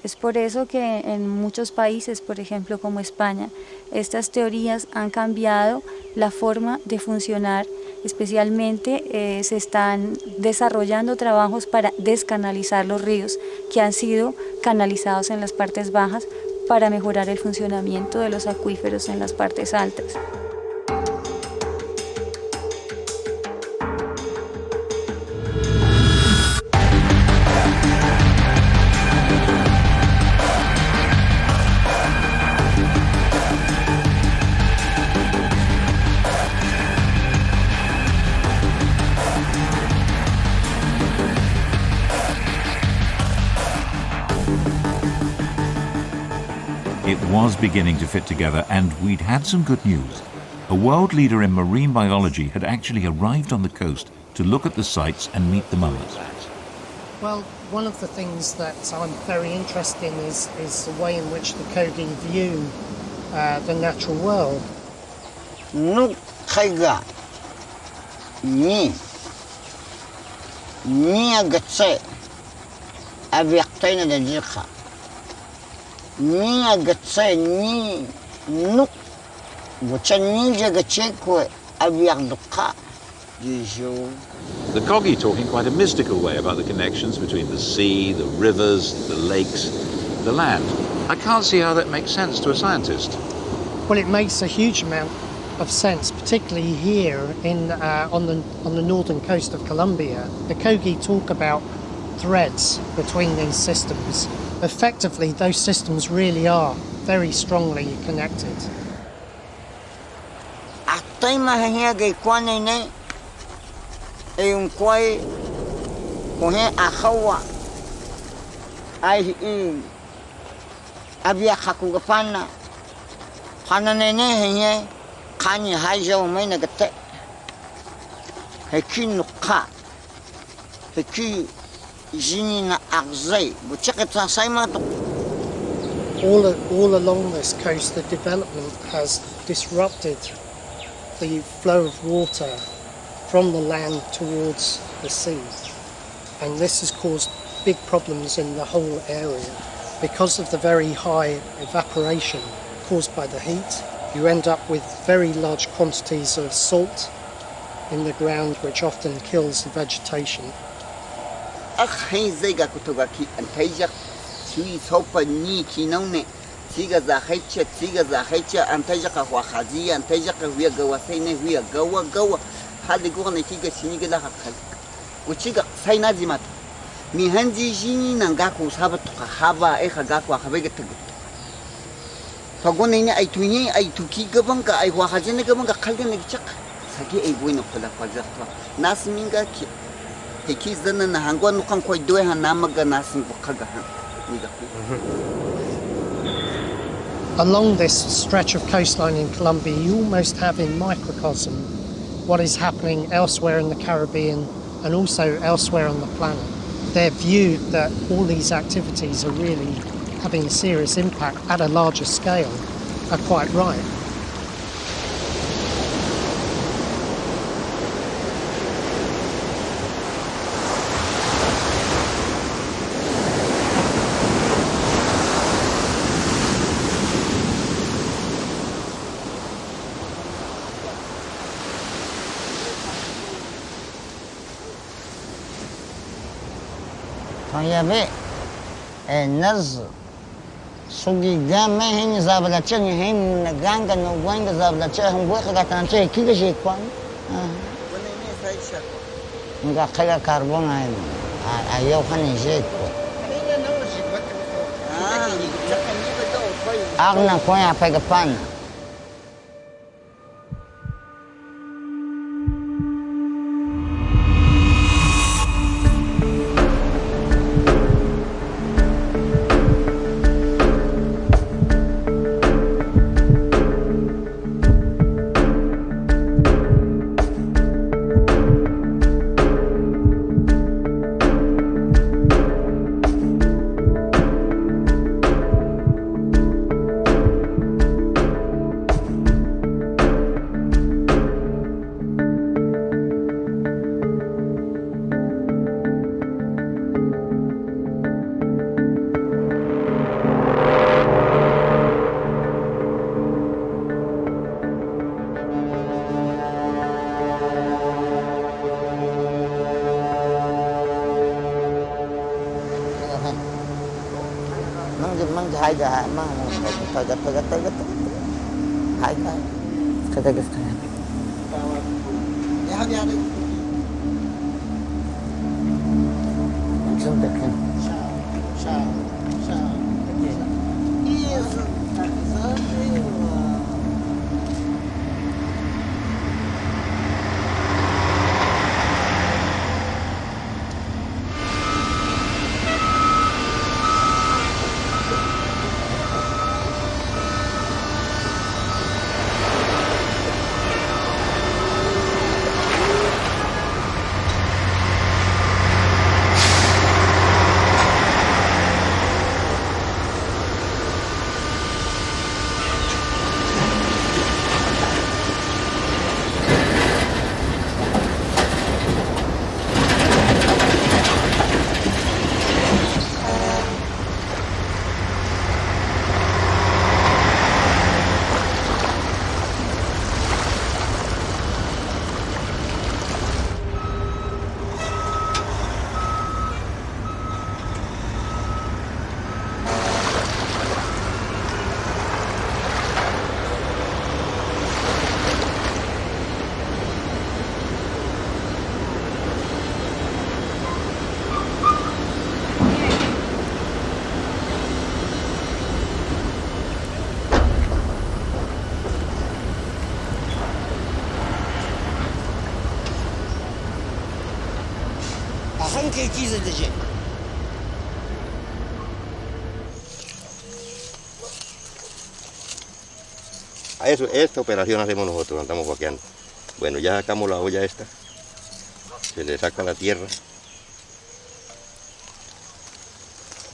Es por eso que en muchos países, por ejemplo como España, estas teorías han cambiado la forma de funcionar. Especialmente se están desarrollando trabajos para descanalizar los ríos que han sido canalizados en las partes bajas para mejorar el funcionamiento de los acuíferos en las partes altas. It was beginning to fit together, and we'd had some good news. A world leader in marine biology had actually arrived on the coast to look at the sites and meet the mummies. Well, one of the things that I'm very interested in is the way in which the Kogi view the natural world. No kaiga ni agatse aviaqtaina da jika ni agatse ni nuk wuchan ni jagache ko aviaqduqa jijo. The Kogi talk in quite a mystical way about the connections between the sea, the rivers, the lakes, the land. I can't see how that makes sense to a scientist. Well, it makes a huge amount of sense, particularly here on the northern coast of Colombia. The Kogi talk about threads between these systems. Effectively, those systems really are very strongly connected. Un quay cohe akhawa ai abia khakugapana khananene heye khani hajo maina gatte hekin kha heki jinina agzai buchakata saima to. All along this coast, the development has disrupted the flow of water from the land towards the sea, and this has caused big problems in the whole area. Because of the very high evaporation caused by the heat, you end up with very large quantities of salt in the ground, which often kills the vegetation. uchiga sainazimat mi hanji jini nangaku sabatuka haba gaku habega tagut pagone ni ay tunyi ay tuki gabanga ay wahajene gabanga khalgane gichak sagi ay buino kula fazatwa nasminga ki heki zana na hangwa nukan koy doy han namaga nasin bukaga han Along this stretch of coastline in Colombia, you almost have in microcosm what is happening elsewhere in the Caribbean and also elsewhere on the planet. They're viewed that all these activities are really having a serious impact at a larger scale, are quite right. Tayabe naz sugi game hin zabla chen hin ganga no wanga zabla chen hum boi ka tan che ki ge kwan nga khala carbon ay yo khan je ko agna ko ya pa ga pan hai ga mang tagat hai ga kata gas kan ya ya langsung tekan sha hankali gidecek. Esta operación hacemos nosotros, andamos vaqueando. Bueno, ya sacamos la olla esta, se le saca la tierra,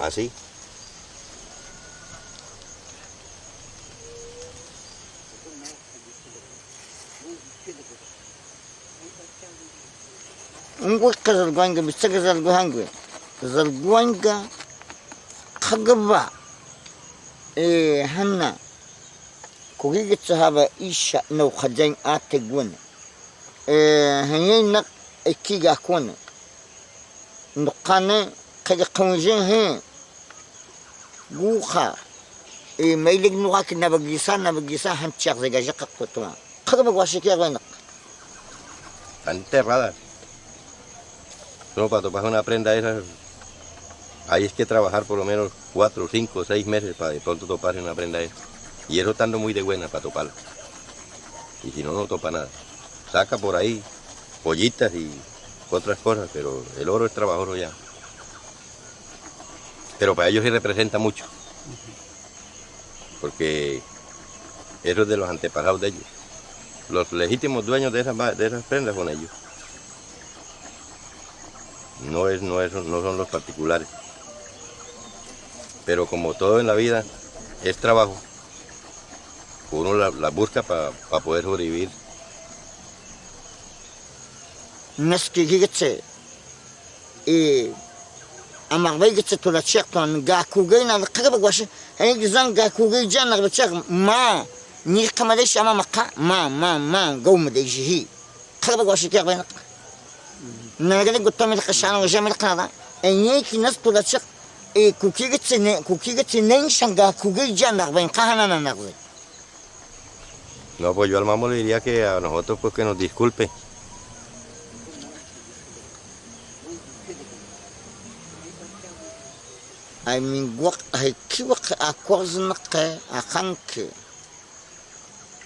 así. Ngwaka zalguanga bisaga zalguanga khagaba hanna kugiga tsahaba isha no khajain ategwan hanyenak ikiga kwana nuqane kaga qawjin he guha mailig nuqak nabagisa hamchaq zaga jaqa qotwa khagaba washiki yanak Están enterradas. Solo para topar una prenda esa, ahí es que trabajar por lo menos 4, 5, 6 meses para de pronto toparse una prenda esa. Y eso estando muy de buena para toparla. Y si no, no topa nada. Saca por ahí pollitas y otras cosas, pero el oro es trabajoso ya. Pero para ellos sí representa mucho. Porque eso es de los antepasados de ellos. Los legítimos dueños de esas prendas son ellos. No son los particulares. Pero como todo en la vida es trabajo, uno la busca para poder sobrevivir. Amar gitse to la chekton ga kugayna qirba gwash ay zan ga kugay jana ba chek ma ni kamale shama maqa ma gawm de jihi qirba gwash ke bayna nagale guttam il qashana wa jamal qada ay ki nas to la chek e kuki gitse nen shanga kugay jana bayn qahana na nagwe. No, pues yo al mamo le diría que a nosotros pues que nos disculpe. I mean, what I keep a course a hanky.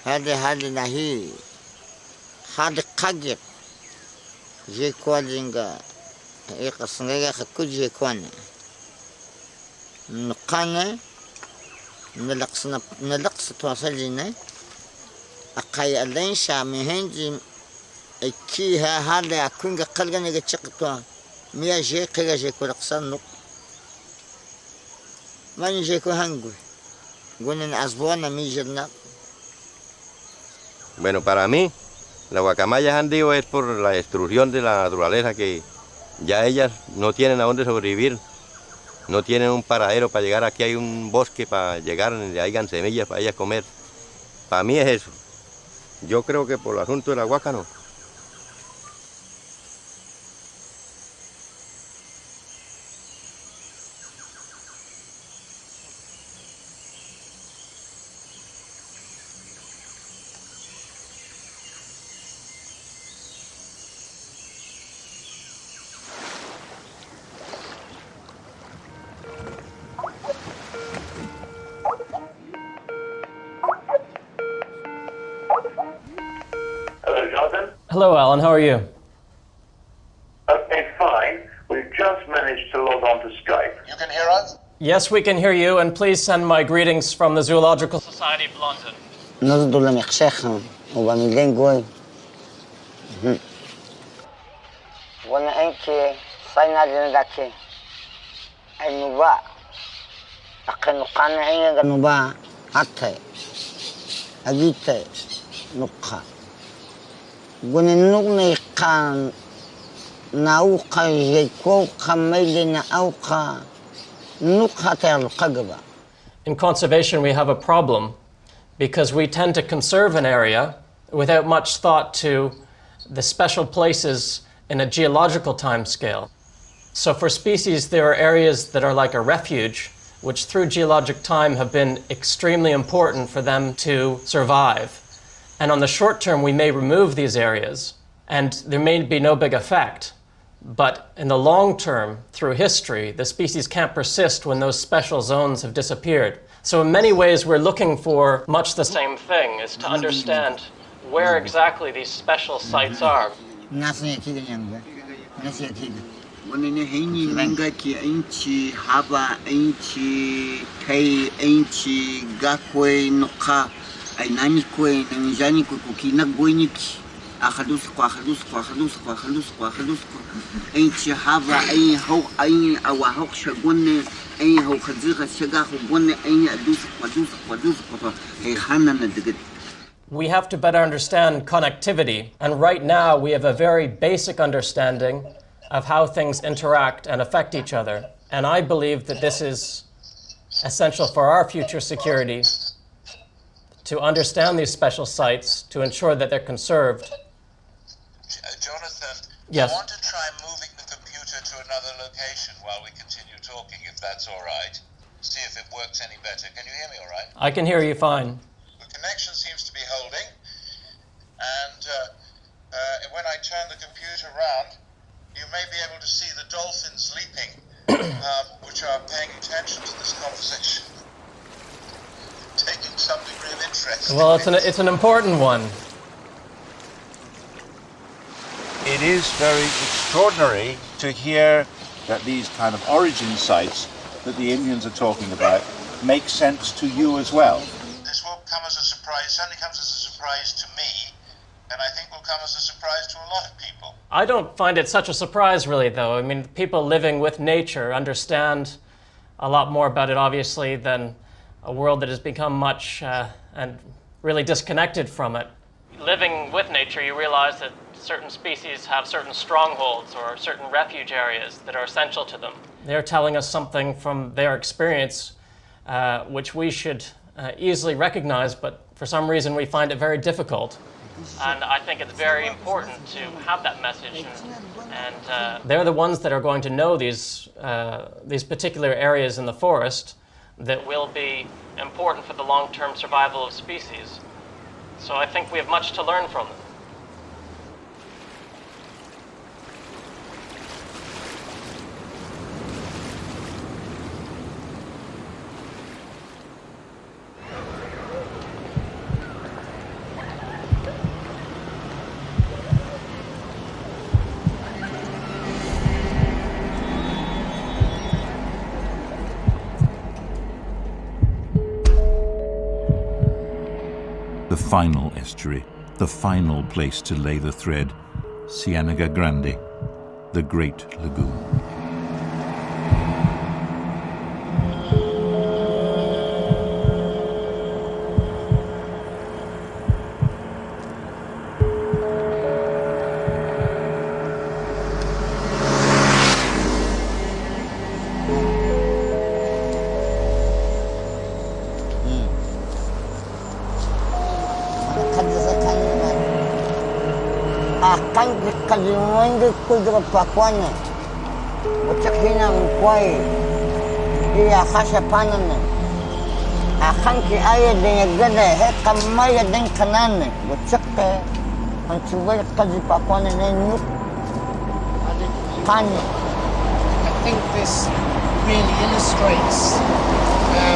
Had nahi. Had kagit. J. Quadringa. A snagger could J. Quan. Nukane. Nalax to a saline. A kaya lensha, me handy. A key had a kunga kalganiga check to Mia J. Kaga J. Quaxan. Bueno, para mí, las guacamayas han dicho es por la destrucción de la naturaleza, que ya ellas no tienen a dónde sobrevivir, no tienen un paradero para llegar. Aquí hay un bosque para llegar, donde hayan semillas para ellas comer. Para mí es eso. Yo creo que por el asunto de la guaca no. Hello, Alan. How are you? Okay, fine. We've just managed to log on to Skype. You can hear us? Yes, we can hear you, and please send my greetings from the Zoological Society of London. نزدوا لمخشخهم وبعملين جوي. وانا انكي صاينا جندكي. النبا. أكن قانعين النبا حتى. أجيت نقا. وننغني كان ناوقا جيكو خميلنا أوقا نقطة القجبة. In conservation, we have a problem because we tend to conserve an area without much thought to the special places in a geological time scale. So for species, there are areas that are like a refuge, which through geologic time have been extremely important for them to survive. And on the short term, we may remove these areas, and there may be no big effect. But in the long term, through history, the species can't persist when those special zones have disappeared. So in many ways, we're looking for much the same thing, is to understand where exactly these special sites are. We have to better understand connectivity, and right now we have a very basic understanding of how things interact and affect each other. And I believe that this is essential for our future security, to understand these special sites, to ensure that they're conserved. Jonathan, Yes. I want to try moving the computer to another location while we continue talking, if that's all right. See if it works any better. Can you hear me all right? I can hear you fine. The connection seems to be holding, and when I turn the computer around, you may be able to see the dolphins leaping, which are paying attention to this conversation, taking some degree of interest. Well, it's an important one. It is very extraordinary to hear that these kind of origin sites that the Indians are talking about make sense to you as well. This won't come as a surprise. It certainly comes as a surprise to me, and I think will come as a surprise to a lot of people. I don't find it such a surprise, really, though. I mean, people living with nature understand a lot more about it, obviously, than a world that has become much and really disconnected from it. Living with nature, you realize that certain species have certain strongholds or certain refuge areas that are essential to them. They're telling us something from their experience, which we should easily recognize, but for some reason we find it very difficult. And I think it's very important to have that message. And they're the ones that are going to know these particular areas in the forest that will be important for the long-term survival of species. So I think we have much to learn from them. The final estuary, the final place to lay the thread, Cienega Grande, the Great Lagoon. Akan kalimuan kultura Papuana. Ucak hinang kuai. Iya khasya panan. Akan ki ayah dengan gada he kamaya dengan kanan. Ucak ke mencoba kaji Papuana nenuk. Kan. I think this really illustrates the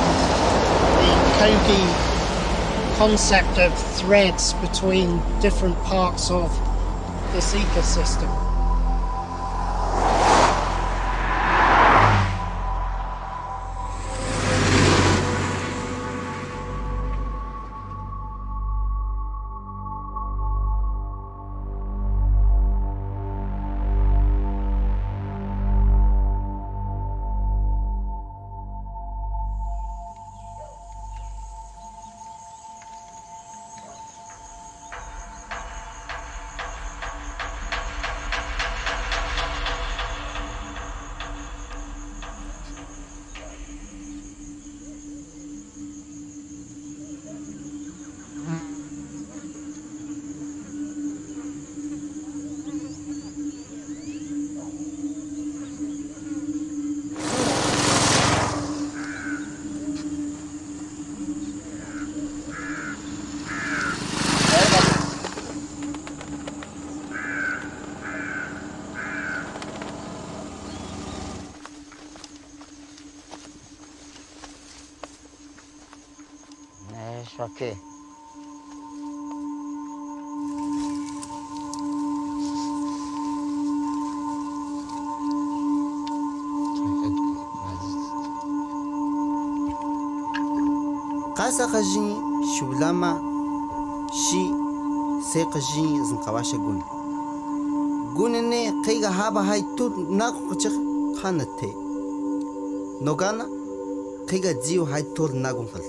Kogi concept of threads between different parts of this ecosystem. Okay. Kasa kajin shulama shi sai kajin zin kawashe gun. Gunene kaiga haba haitu na kuchik hanate. Nogana kaiga jiu haitu na gungal.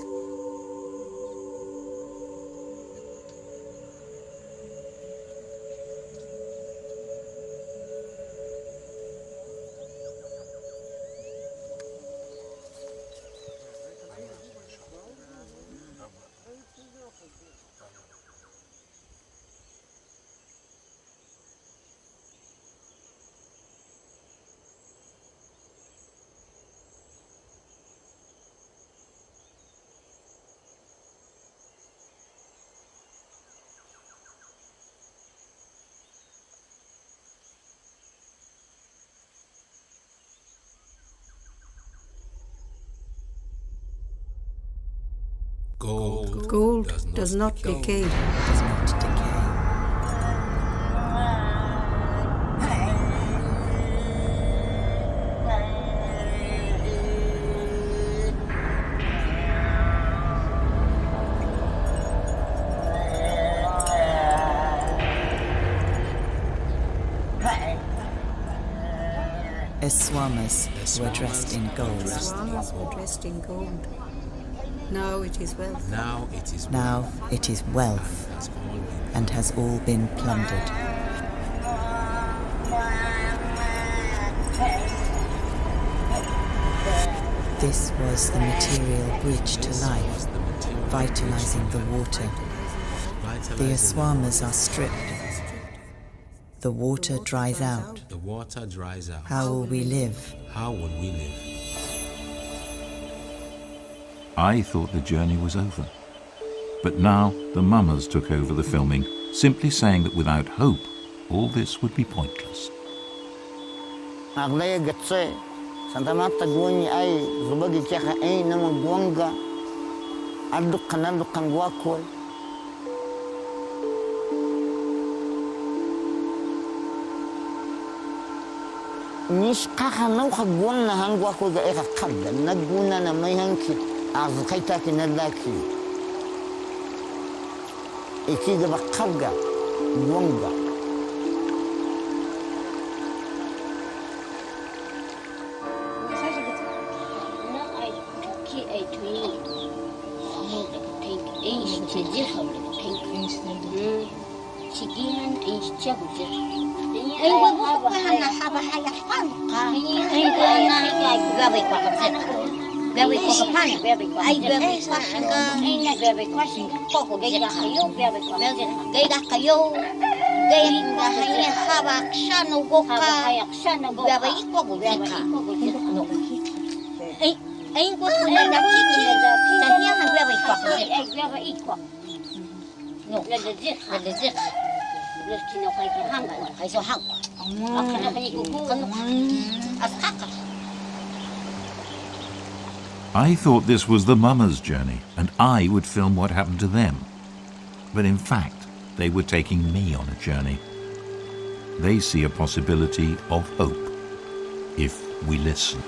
Gold does not decay. Does not decay. Eswamas were dressed in gold. Eswamas were dressed in gold. Now it is wealth. Now it is Now it is wealth and has all been plundered. This was the material bridge to life, vitalizing the water. The Eswamas are stripped. The water dries out. The water dries out. How will we live? How will we live? I thought the journey was over. But now the mummers took over the filming, simply saying that without hope, all this would be pointless. Nis kaka nau khagwan na hangwa ko ga eka khadda naguna na mai hanki az khaita ki nadaki iki ga bakhaga wonga I thought this was the mummers' journey, and I would film what happened to them. But in fact, they were taking me on a journey. They see a possibility of hope, if we listen.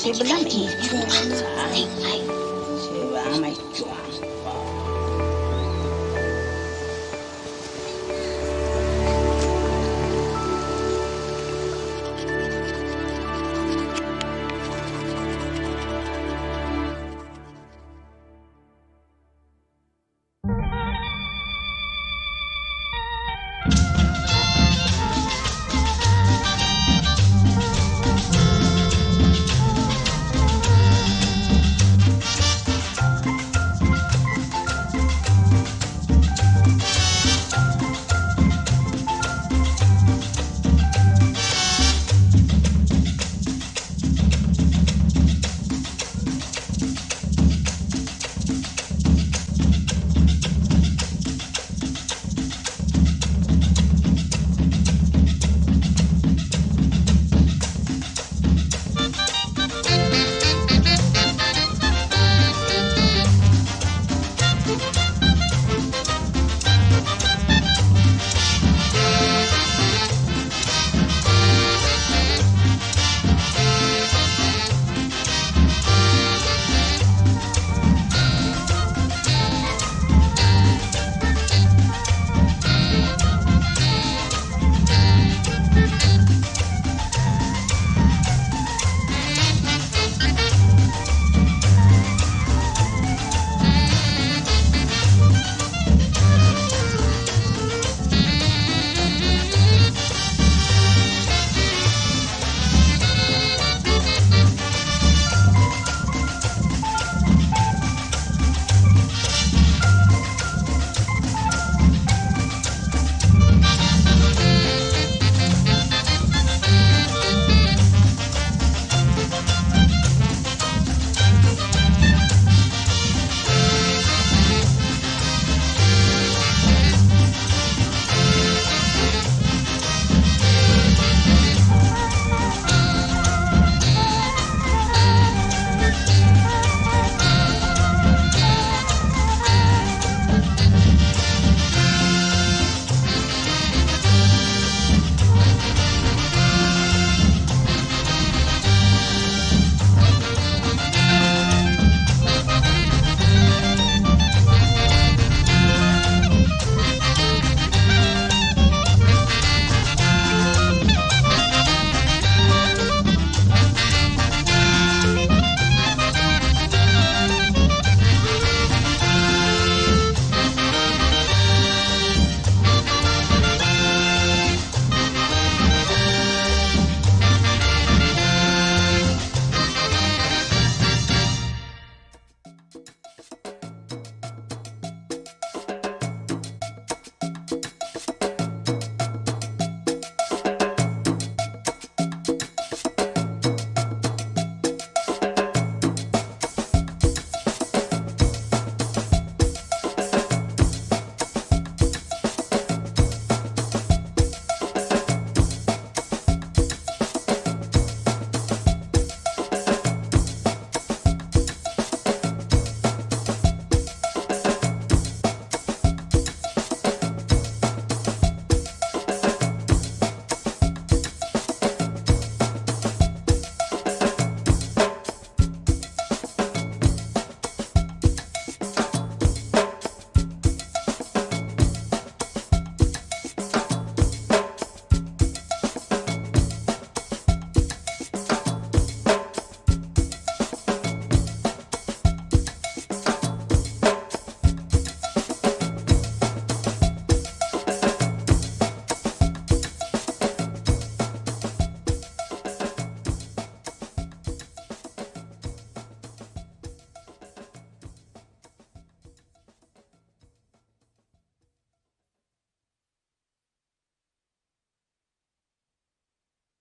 She